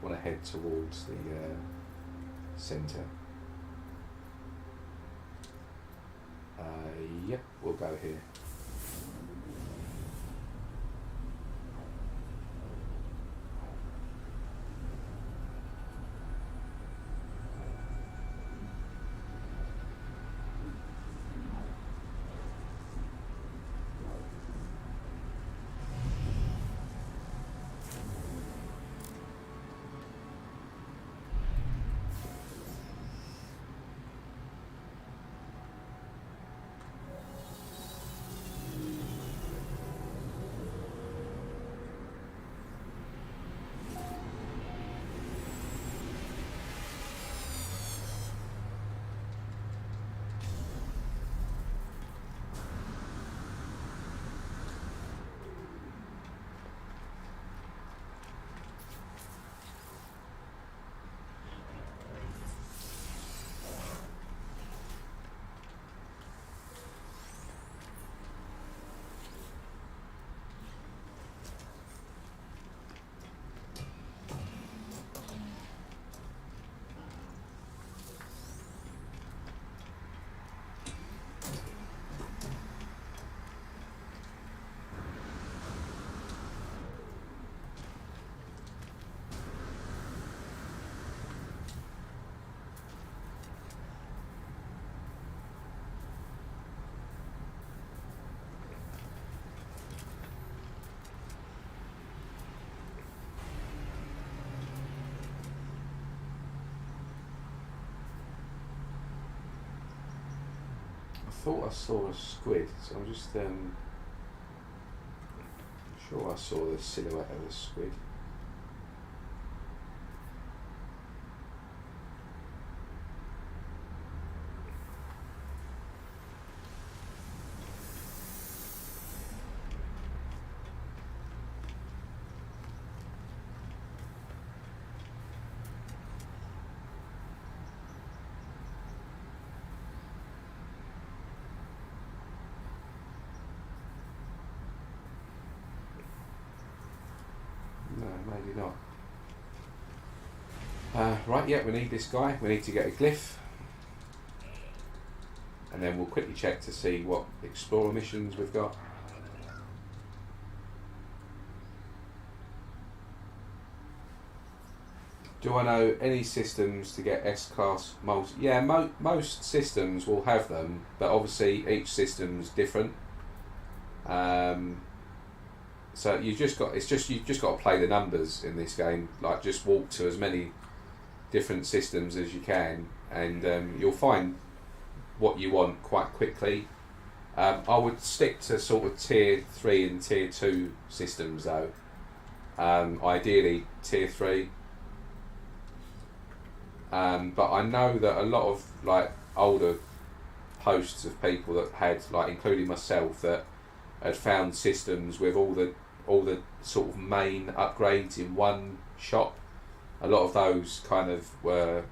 Want to head towards the centre. Yep, we'll go here. I thought I saw a squid, so I'm just sure I saw the silhouette of a squid. maybe not. Right, yeah, we need this guy. We need to get a glyph. And then we'll quickly check to see what explorer missions we've got. Do I know any systems to get S-class multi? Yeah, most systems will have them, but obviously each system's different. So you've just got to play the numbers in this game. Like, just walk to as many different systems as you can, and you'll find what you want quite quickly. I would stick to sort of tier 3 and tier 2 systems though. Ideally tier 3. But I know that a lot of like older posts of people that had, like, including myself, that had found systems with all the sort of main upgrades in one shop. A lot of those kind of were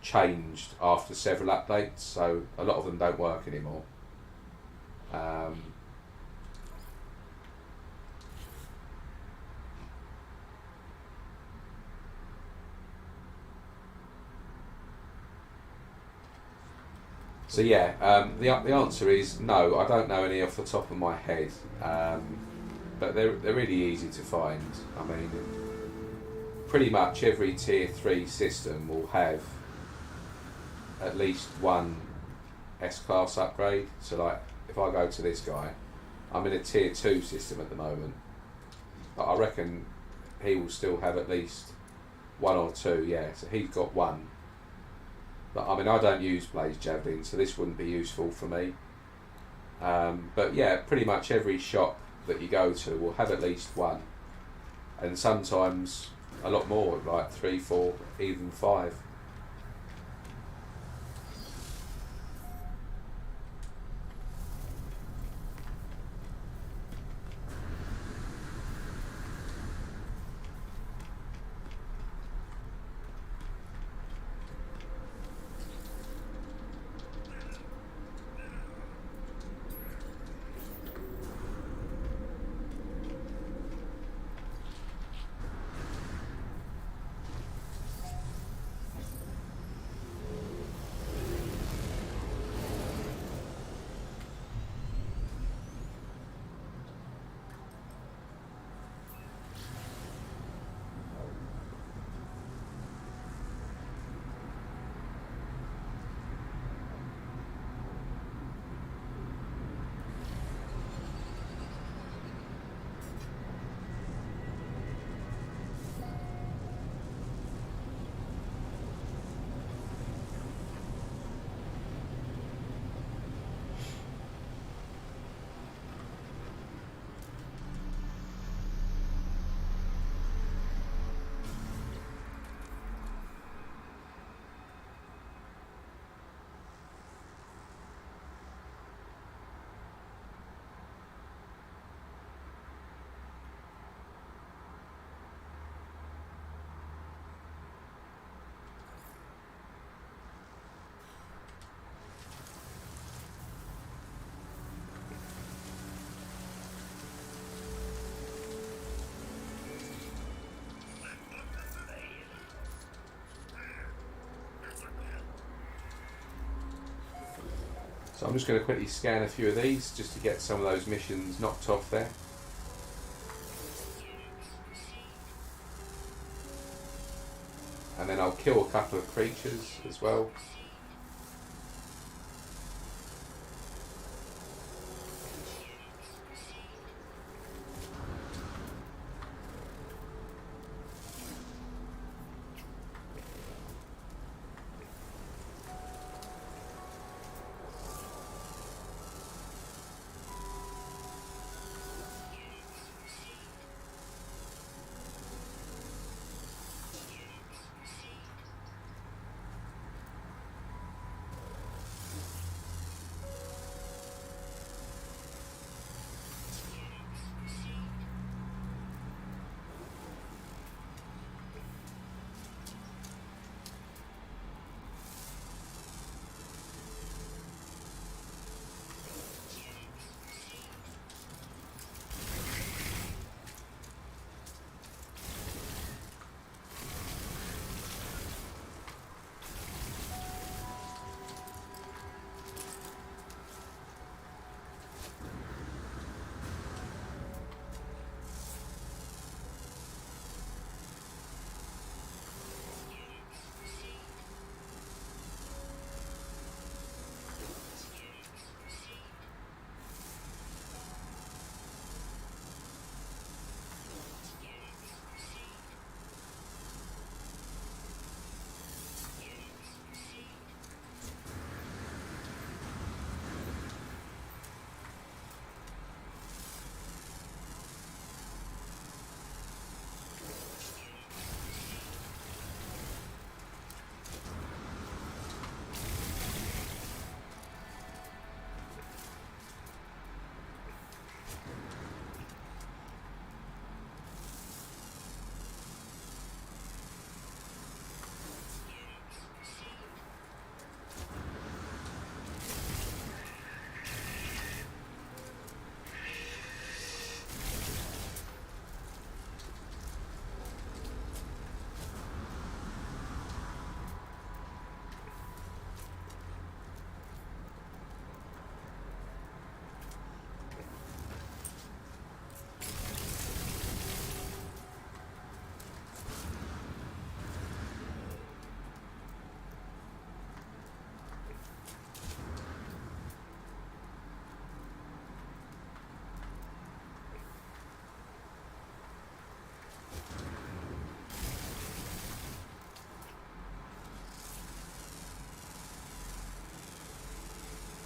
changed after several updates, so a lot of them don't work anymore. So yeah, the answer is no. I don't know any off the top of my head, but they're really easy to find. I mean, pretty much every tier 3 system will have at least one S-class upgrade. So like, if I go to this guy, I'm in a tier 2 system at the moment, but I reckon he will still have at least one or two. Yeah, so he's got one. But I mean, I don't use Blaze Javelin, so this wouldn't be useful for me. But yeah, pretty much every shop that you go to will have at least one, and sometimes a lot more, like 3, 4, even 5. So I'm just going to quickly scan a few of these just to get some of those missions knocked off there. And then I'll kill a couple of creatures as well.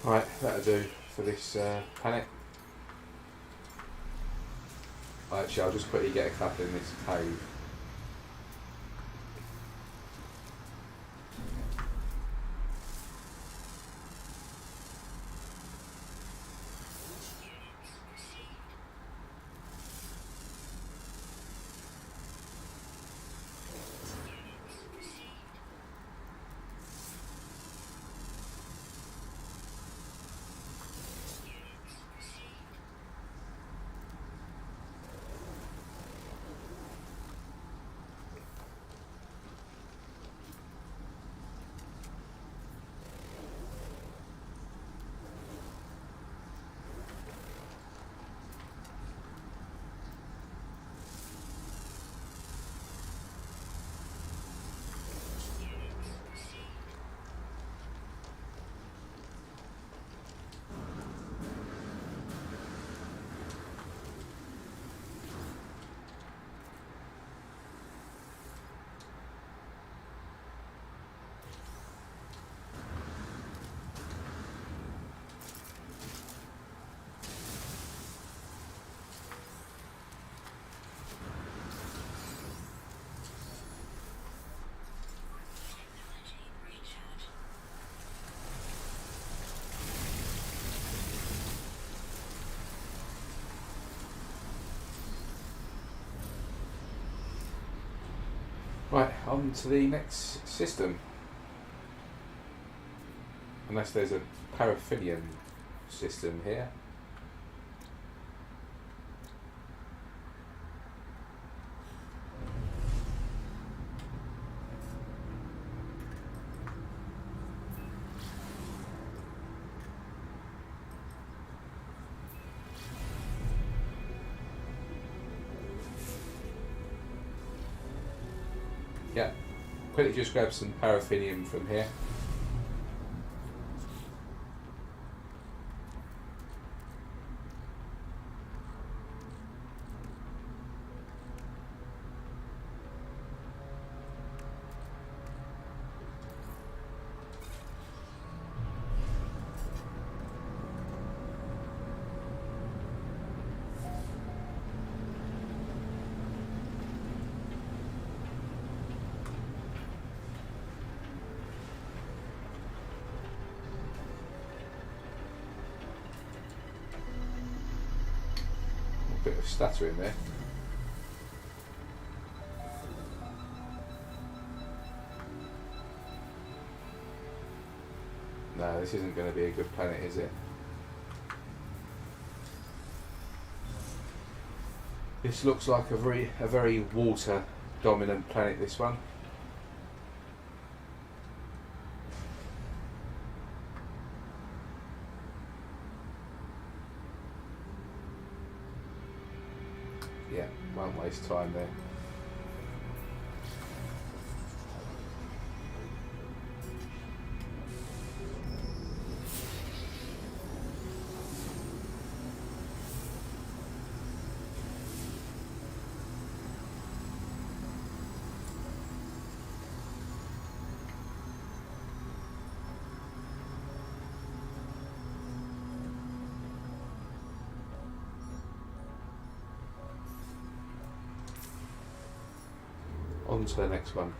Right, that'll do for this planet. Actually, I'll just quickly get a couple in this cave. Right, on to the next system. Unless there's a paraphilian system here. Yeah, quickly just grab some paraffinium from here. Bit of stutter in there. No, this isn't going to be a good planet, is it? This looks like a very water dominant planet, this one. Yeah, won't waste time there. On to the next one.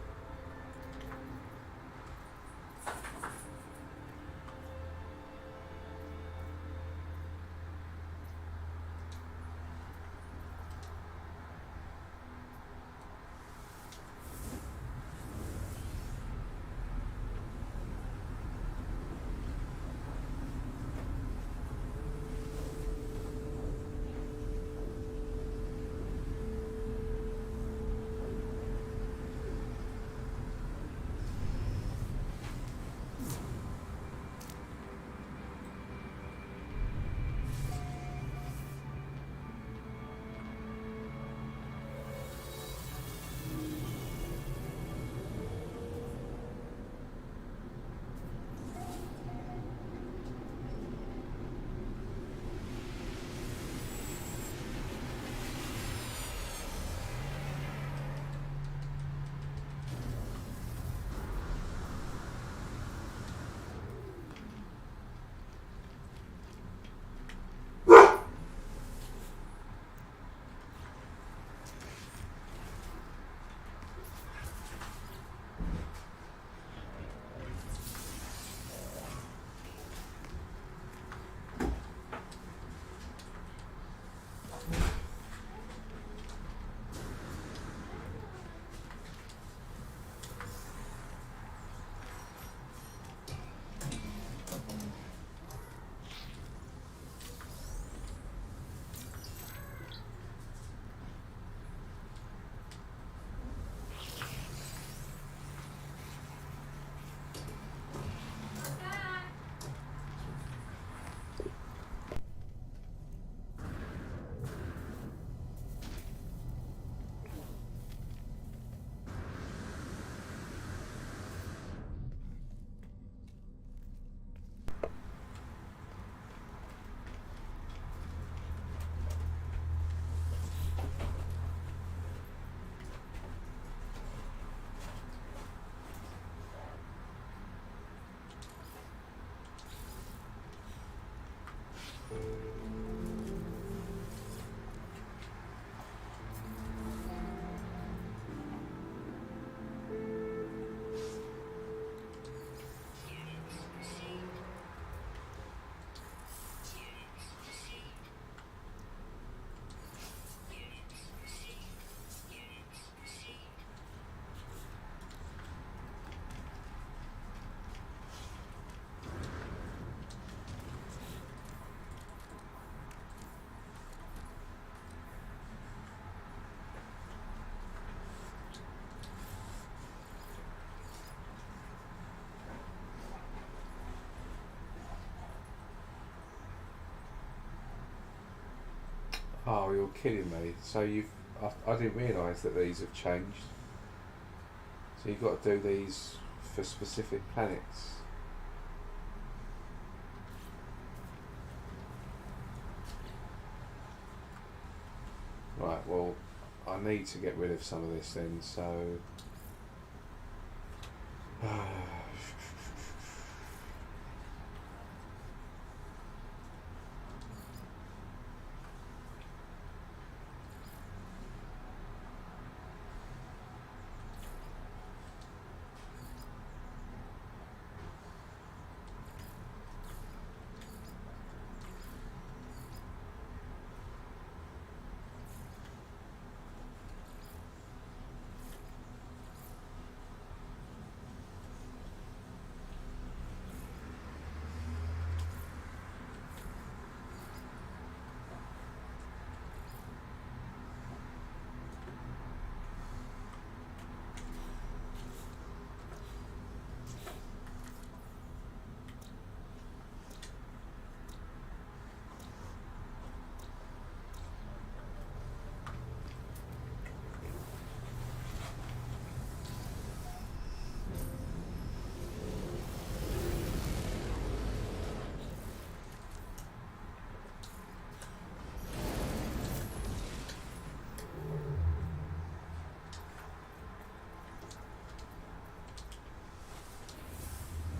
Oh, you're kidding me. So I didn't realise that these have changed. So you've got to do these for specific planets. Right, well, I need to get rid of some of this then, so...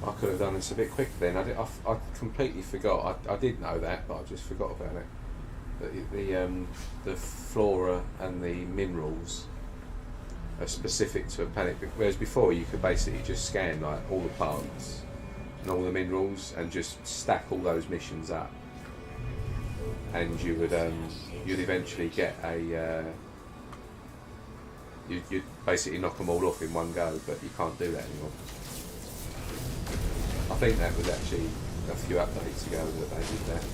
I could have done this a bit quicker then. I completely forgot. I did know that, but I just forgot about it. The flora and the minerals are specific to a planet, whereas before you could basically just scan like all the plants and all the minerals and just stack all those missions up, and you'd eventually get a you'd basically knock them all off in one go, but you can't do that anymore. I think that was actually a few updates ago that they did that.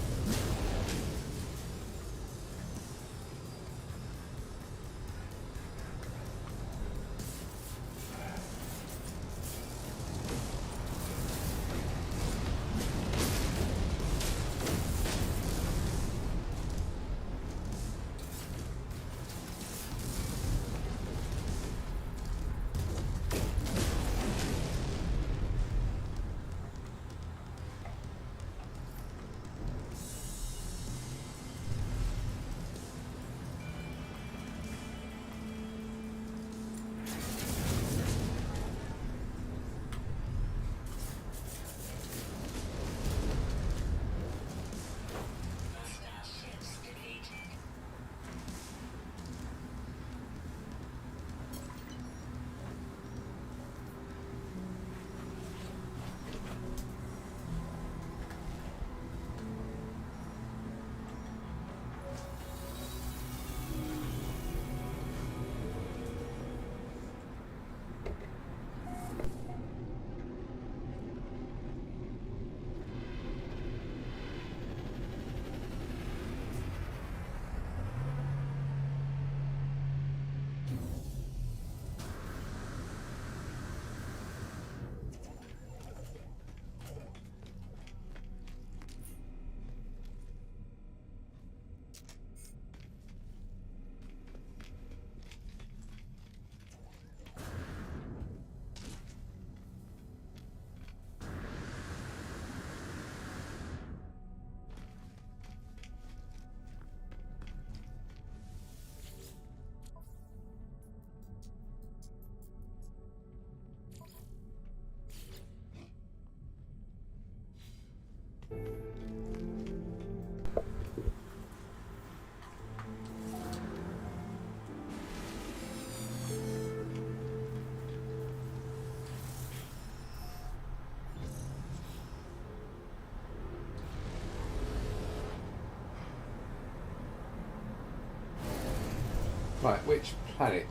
Right, which planet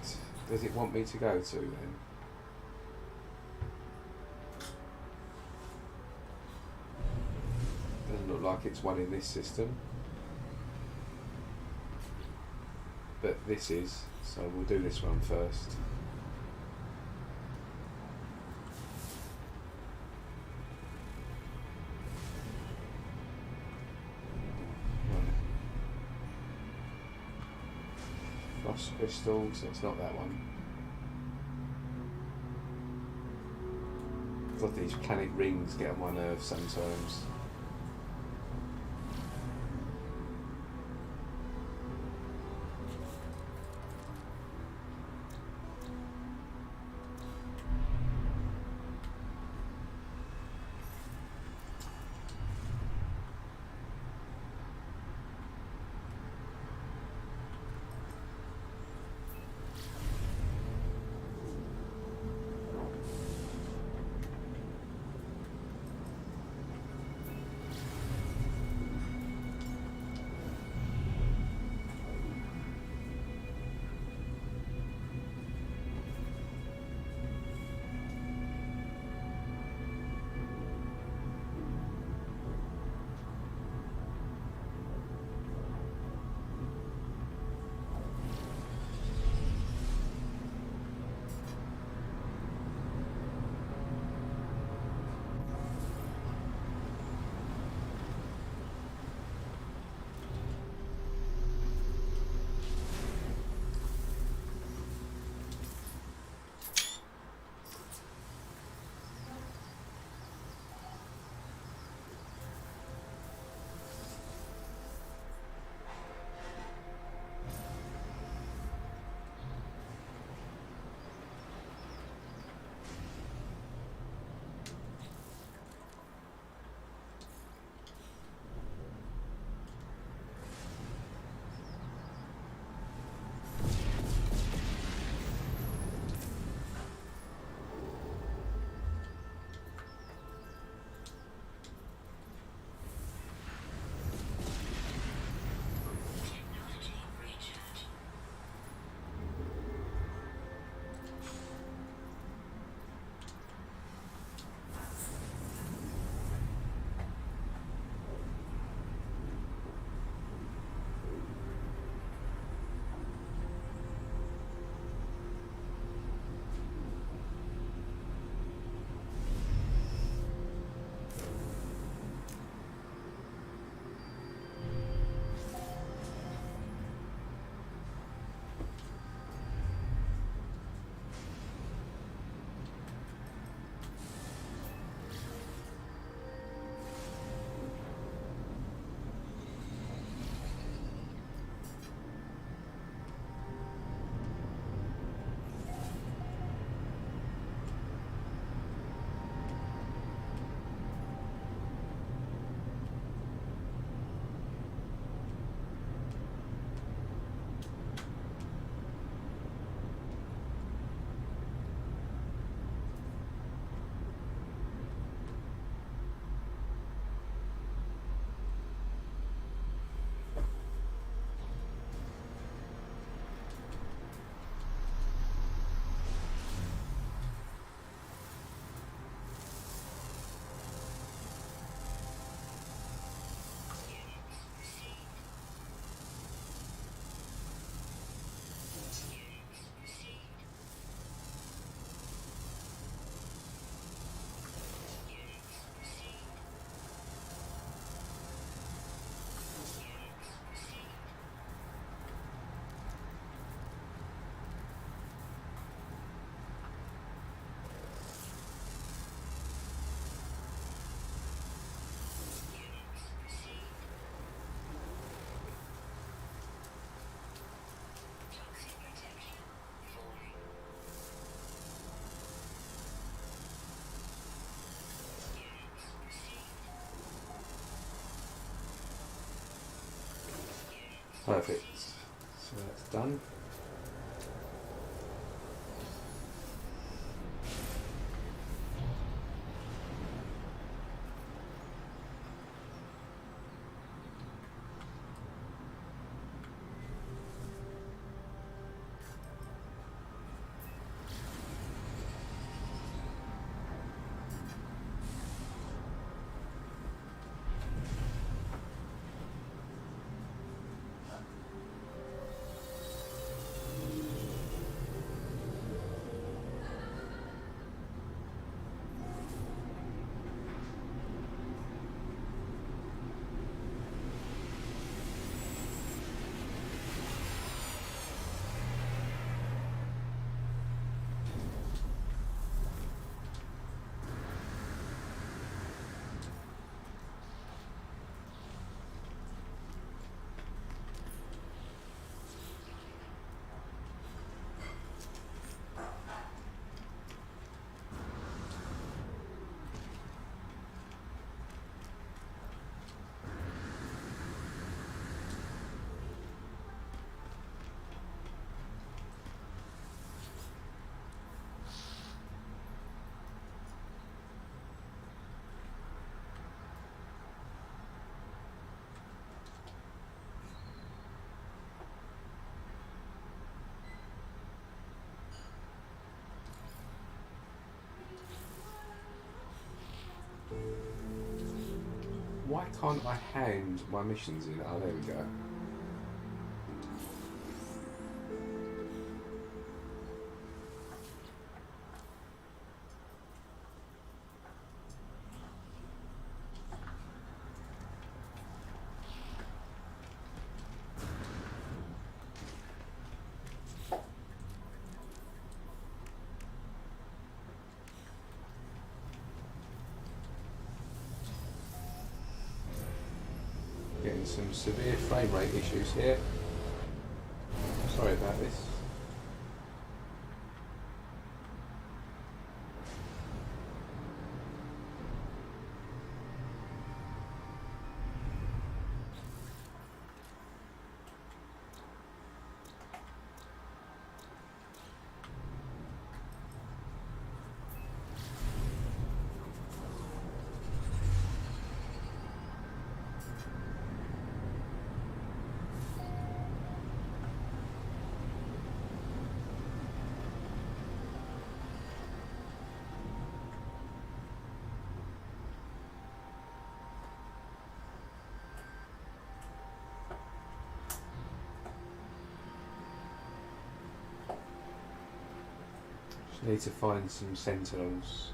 does it want me to go to then? Doesn't look like it's one in this system. But this is, so we'll do this one first. quartz crystal, so it's not that one. God, these planet rings get on my nerves sometimes. Perfect. So that's done. Why can't I hand my missions in? Oh, there we go. Getting some severe frame rate issues here. Sorry about this. Need to find some sentinels.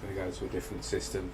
Going to go to a different system.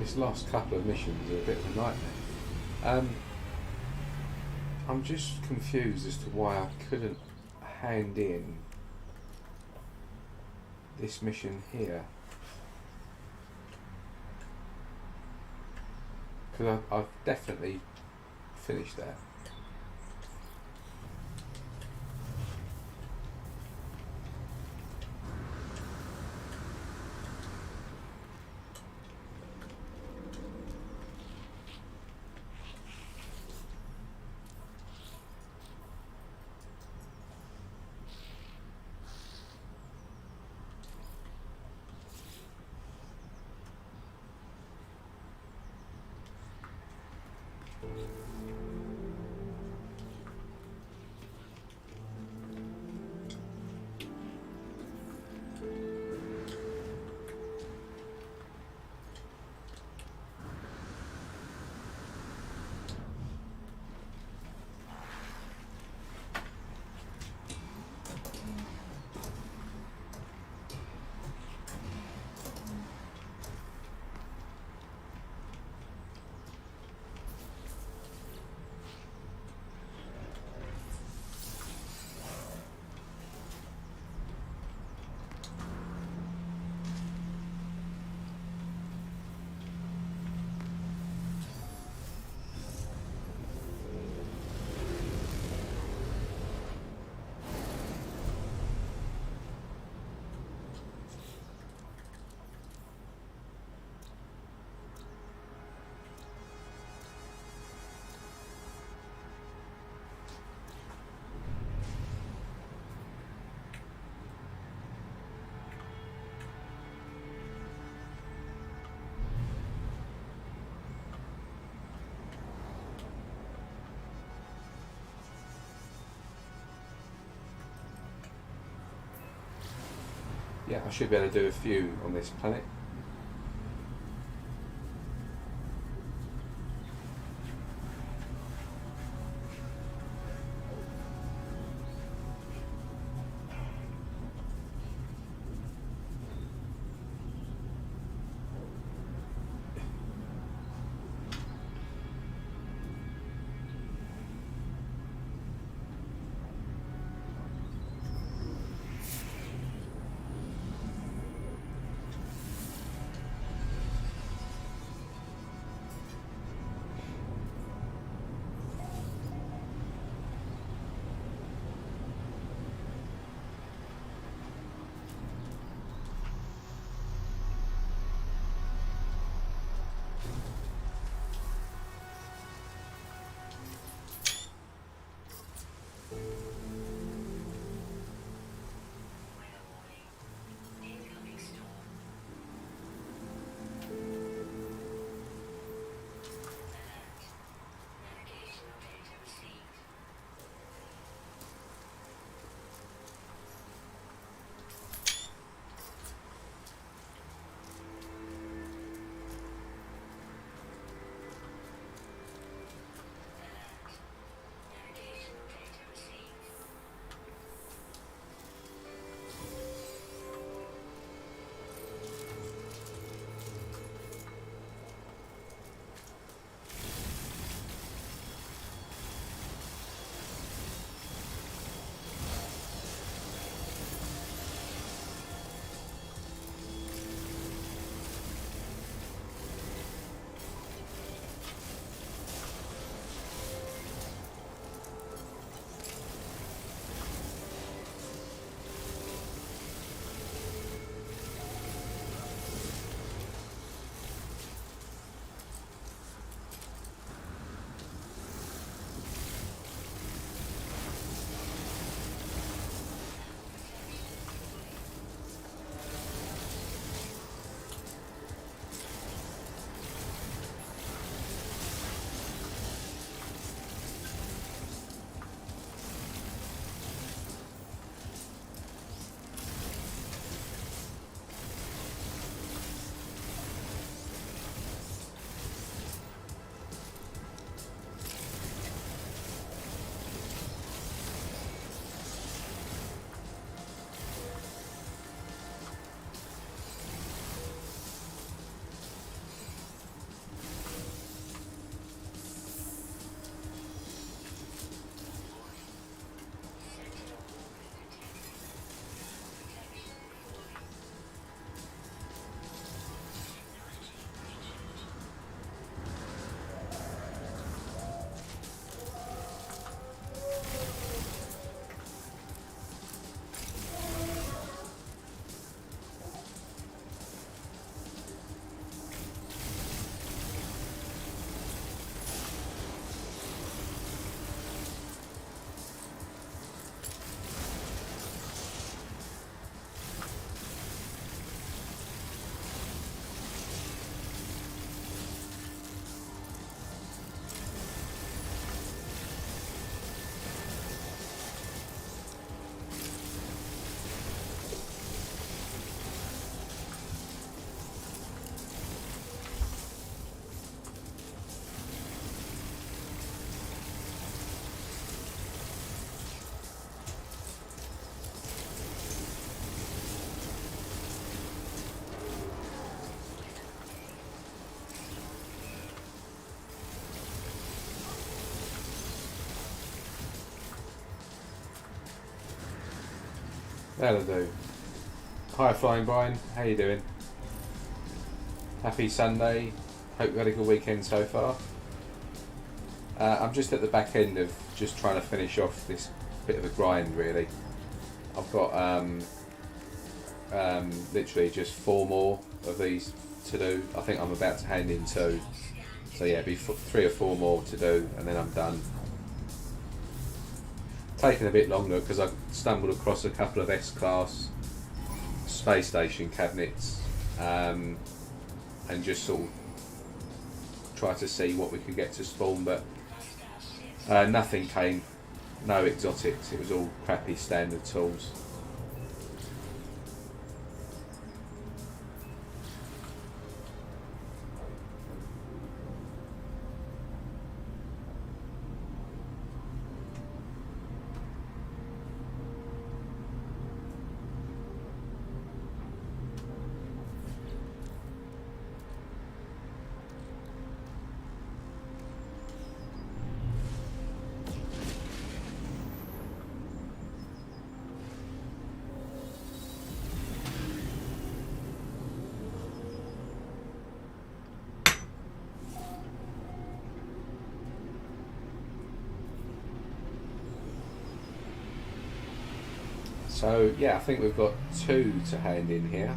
This last couple of missions are a bit of a nightmare. I'm just confused as to why I couldn't hand in this mission here. Because I've definitely finished that. Yeah, I should be able to do a few on this planet. That'll do. Hi Flying Brian, how you doing? Happy Sunday. Hope you had a good weekend so far. I'm just at the back end of just trying to finish off this bit of a grind really. I've got literally just 4 more of these to do. I think I'm about to hand in 2. So yeah, it'll be 3 or 4 more to do and then I'm done. Taking a bit longer because I stumbled across a couple of S-Class space station cabinets and just sort of try to see what we could get to spawn, but nothing came, no exotics, it was all crappy standard tools. So yeah, I think we've got 2 to hand in here.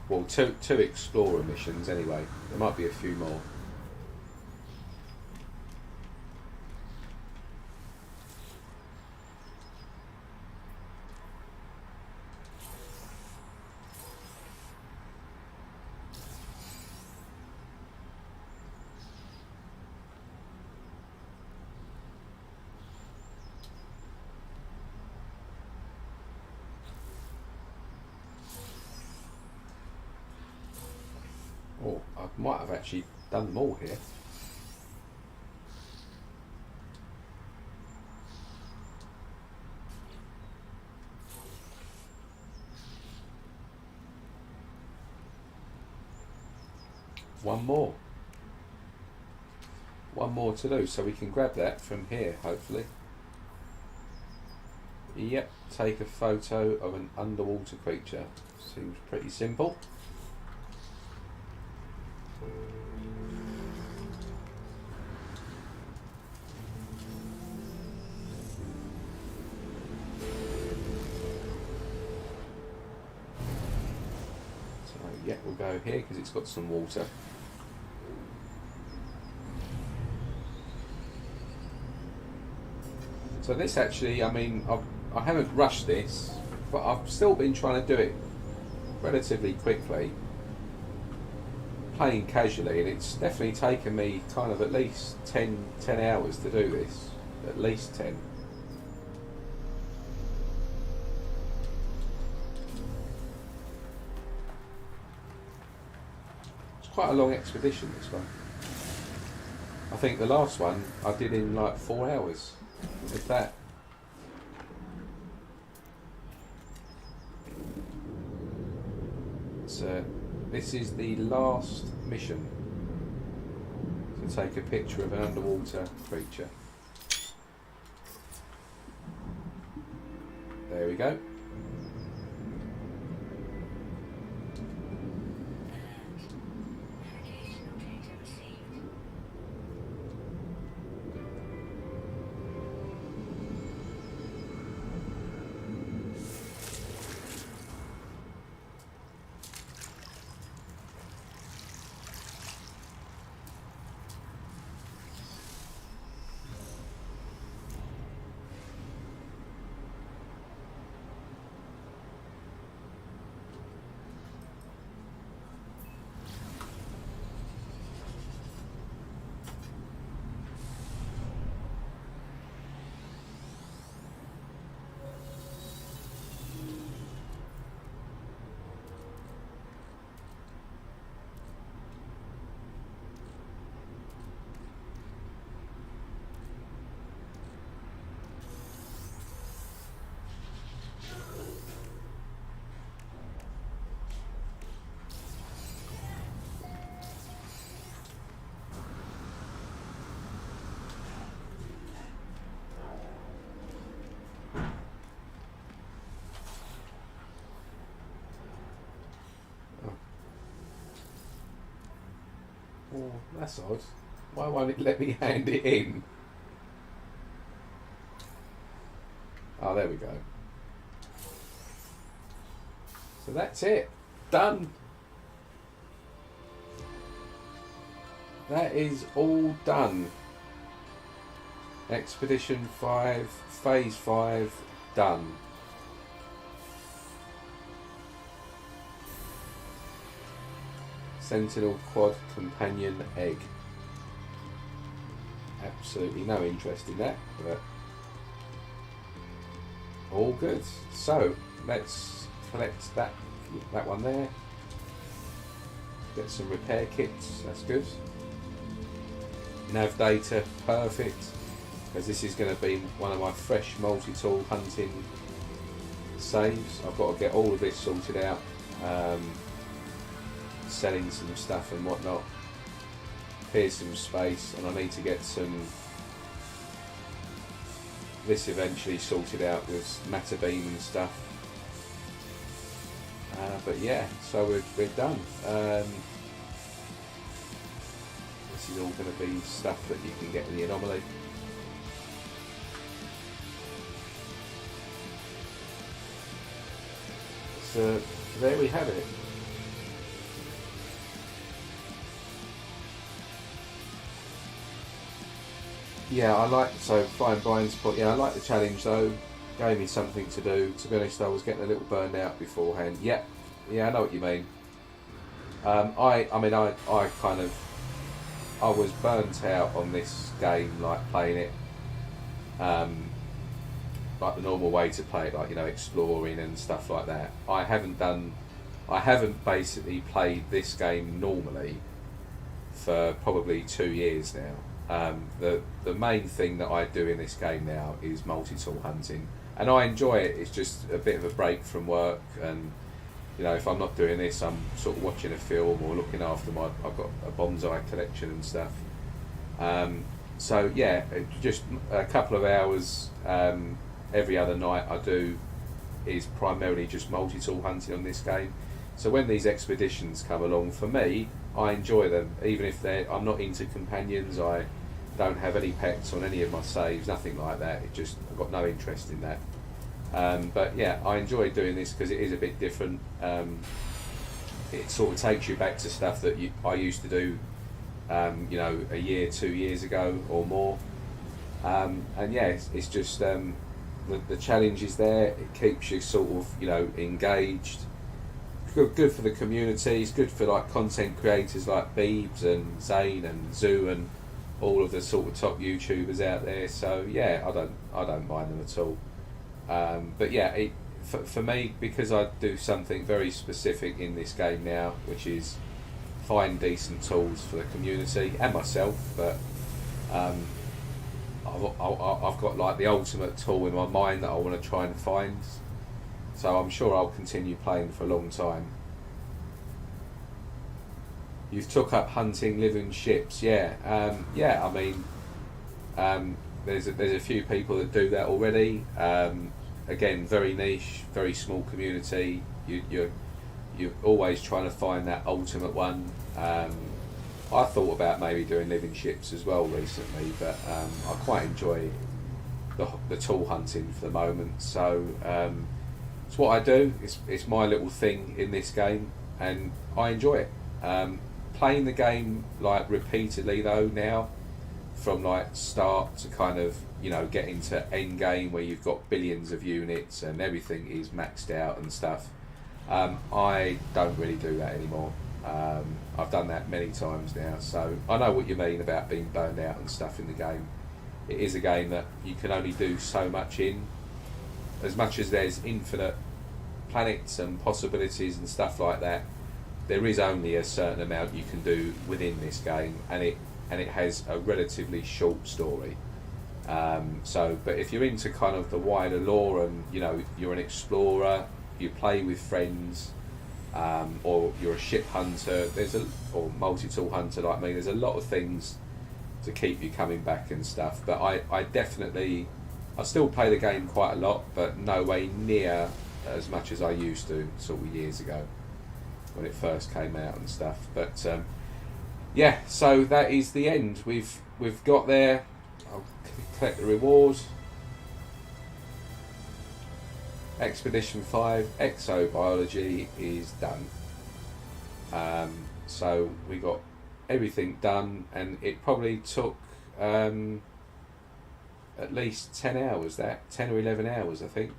Well, two explorer missions anyway. There might be a few more. Oh, I might have actually done them all here. One more to do, so we can grab that from here hopefully. Yep, take a photo of an underwater creature. Seems pretty simple. So yeah, we'll go here because it's got some water. So this actually, I mean, I haven't rushed this, but I've still been trying to do it relatively quickly, playing casually, and it's definitely taken me kind of at least 10 hours to do this, at least 10. It's quite a long expedition, this one. I think the last one I did in like 4 hours. If that. So this is the last mission to take a picture of an underwater creature. There we go. Oh, that's odd. Why won't it let me hand it in? Oh, there we go. So that's it. Done. That is all done. Expedition 5, Phase 5, done. Sentinel Quad Companion Egg. Absolutely no interest in that, but all good. So let's collect that one there. Get some repair kits, that's good. Nav data, perfect, because this is going to be one of my fresh multi-tool hunting saves. I've got to get all of this sorted out, selling some stuff and whatnot. Here's some space, and I need to get this eventually sorted out with matter beam and stuff. But yeah, so we're done. This is all going to be stuff that you can get in the anomaly. So there we have it. Yeah, I like, so flying blind spot, yeah, I like the challenge though. Gave me something to do. To be honest, I was getting a little burned out beforehand. Yeah, I know what you mean. I was burnt out on this game, like playing it like the normal way to play it, like, you know, exploring and stuff like that. I haven't basically played this game normally for probably 2 years now. The main thing that I do in this game now is multi-tool hunting, and I enjoy it. It's just a bit of a break from work, and you know, if I'm not doing this, I'm sort of watching a film or looking after I've got a bonsai collection and stuff. So yeah, just a couple of hours every other night I do is primarily just multi-tool hunting on this game. So when these expeditions come along, for me, I enjoy them, even if I'm not into companions. I don't have any pets on any of my saves, nothing like that. I've got no interest in that. But yeah, I enjoy doing this because it is a bit different. It sort of takes you back to stuff that I used to do, you know, a year, 2 years ago or more. And yeah, it's just the challenge is there. It keeps you sort of, you know, engaged. Good for the community. It's good for like content creators like Beebs and Zane and Zoo and all of the sort of top YouTubers out there. So yeah, I don't mind them at all. But yeah, for me, because I do something very specific in this game now, which is find decent tools for the community and myself. But I've got like the ultimate tool in my mind that I want to try and find. So I'm sure I'll continue playing for a long time. You've took up hunting living ships, yeah. I mean, there's a few people that do that already. Again, very niche, very small community. You're always trying to find that ultimate one. I thought about maybe doing living ships as well recently, but I quite enjoy the tool hunting for the moment. So it's what I do. It's my little thing in this game, and I enjoy it. Playing the game like repeatedly though now, from like start to kind of, you know, getting to end game where you've got billions of units and everything is maxed out and stuff. I don't really do that anymore. I've done that many times now, so I know what you mean about being burned out and stuff in the game. It is a game that you can only do so much in. As much as there's infinite planets and possibilities and stuff like that, there is only a certain amount you can do within this game, and it has a relatively short story. But if you're into kind of the wider lore, and you know, you're an explorer, you play with friends, or you're a ship hunter, or multi-tool hunter like me, there's a lot of things to keep you coming back and stuff. But I still play the game quite a lot, but no way near as much as I used to sort of years ago when it first came out and stuff. But yeah, so that is the end. We've got there. I'll collect the reward. Expedition 5 EXOBIOLOGY is done. So we got everything done, and it probably took at least 10 hours, that 10 or 11 hours I think,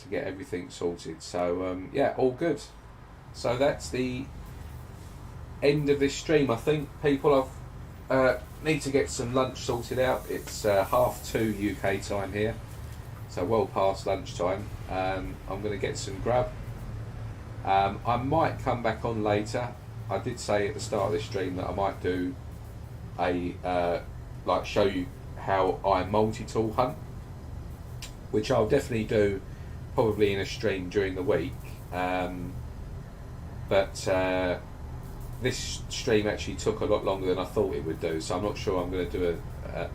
to get everything sorted. So yeah, all good. So that's the end of this stream. I think people need to get some lunch sorted out. It's 2:30 UK time here, so well past lunchtime. I'm going to get some grub. I might come back on later. I did say at the start of this stream that I might do a show you how I multi-tool hunt, which I'll definitely do probably in a stream during the week. But this stream actually took a lot longer than I thought it would do, so I'm not sure I'm going to do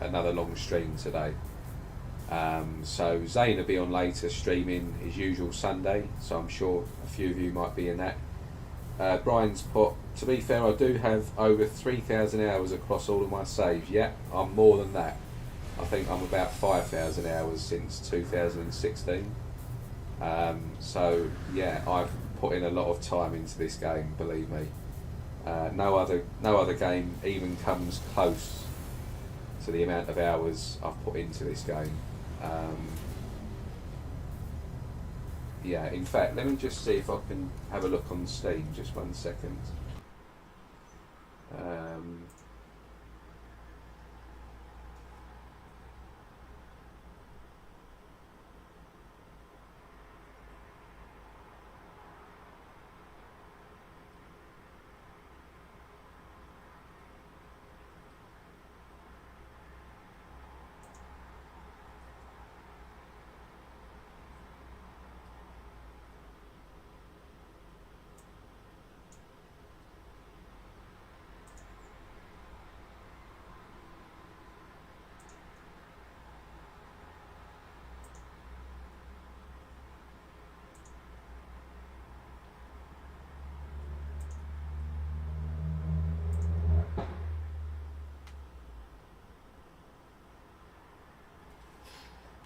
another long stream today. So Zane will be on later, streaming his usual Sunday, so I'm sure a few of you might be in that. Brian's put, to be fair, I do have over 3,000 hours across all of my saves. Yeah, I'm more than that. I think I'm about 5,000 hours since 2016. So yeah, I've put in a lot of time into this game, believe me. No other game even comes close to the amount of hours I've put into this game. Yeah, in fact, let me just see if I can have a look on Steam, just 1 second.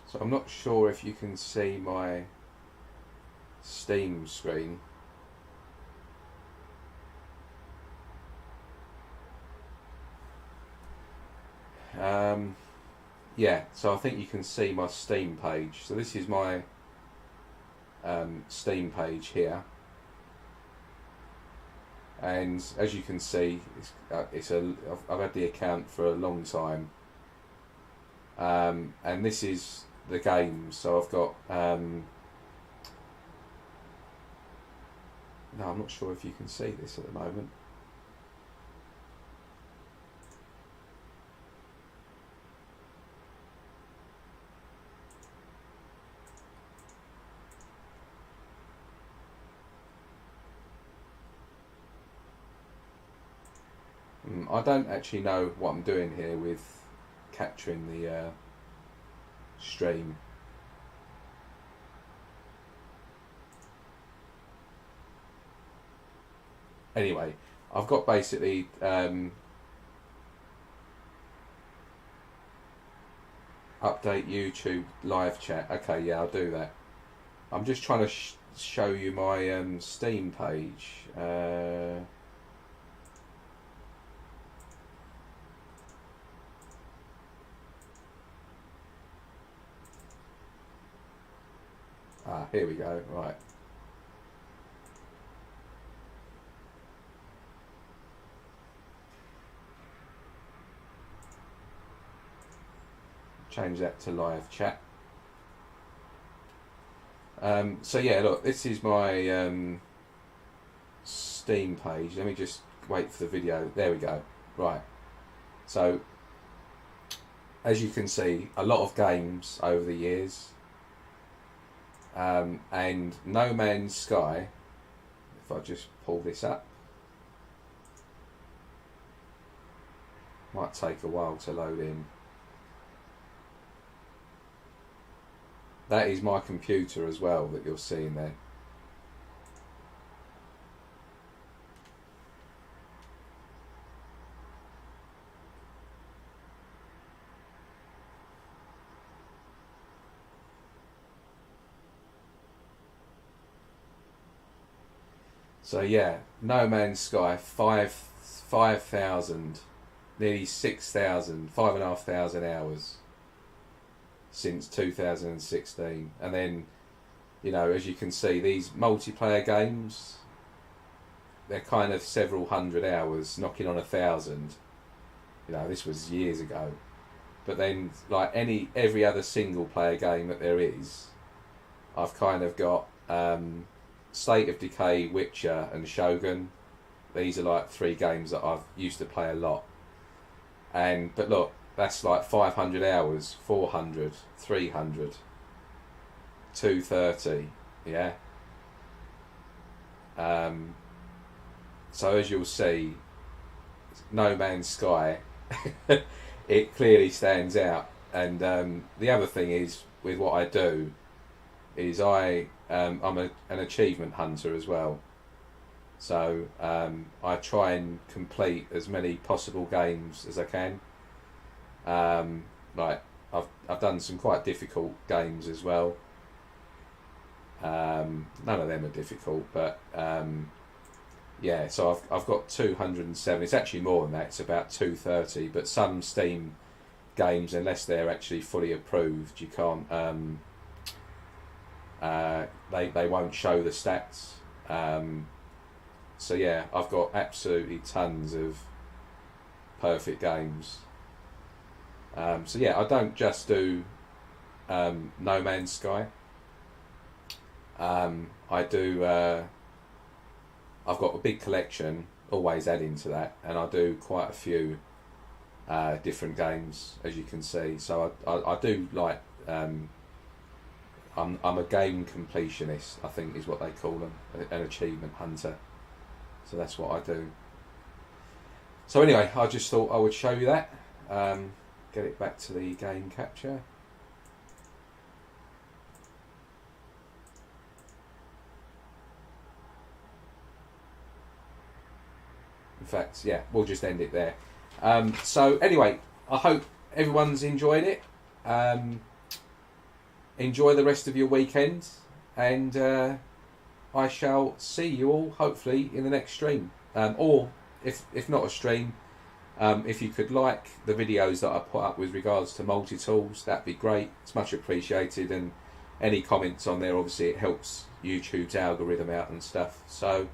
So I'm not sure if you can see my Steam screen. Yeah, so I think you can see my Steam page. So this is my Steam page here, and as you can see, I've had the account for a long time, and this is the game. So I've got no, I'm not sure if you can see this at the moment. I don't actually know what I'm doing here with capturing the stream. Anyway, I've got basically update YouTube live chat. Okay, yeah, I'll do that. I'm just trying to show you my Steam page. Here we go, right. Change that to live chat. So yeah, look, this is my Steam page. Let me just wait for the video. There we go. Right. So, as you can see, a lot of games over the years. And No Man's Sky, if I just pull this up, might take a while to load in. That is my computer as well that you're seeing there. So yeah, No Man's Sky, 5,000, nearly 6,000, 5,500 hours since 2016. And then, you know, as you can see, these multiplayer games, they're kind of several hundred hours, knocking on 1,000. You know, this was years ago. But then, like every other single player game that there is, I've kind of got State of Decay, Witcher and Shogun. These are like 3 games that I've used to play a lot. But look, that's like 500 hours, 400, 300, 230, yeah. So as you'll see, No Man's Sky, it clearly stands out. And the other thing is, with what I do, is I'm an achievement hunter as well. So I try and complete as many possible games as I can. Like I've done some quite difficult games as well. None of them are difficult, but yeah. So I've got 207. It's actually more than that. It's about 230. But some Steam games, unless they're actually fully approved, you can't. They won't show the stats. So yeah, I've got absolutely tons of perfect games. So yeah, I don't just do No Man's Sky. I do. I've got a big collection, always adding to that, and I do quite a few different games, as you can see. So I do like. I'm a game completionist, I think is what they call them, an achievement hunter. So that's what I do. So anyway, I just thought I would show you that. Get it back to the game capture. In fact, yeah, we'll just end it there. So anyway, I hope everyone's enjoyed it. Enjoy the rest of your weekend, and I shall see you all hopefully in the next stream. Or if not a stream, if you could like the videos that I put up with regards to multi-tools, that'd be great. It's much appreciated, and any comments on there, obviously it helps YouTube's algorithm out and stuff. So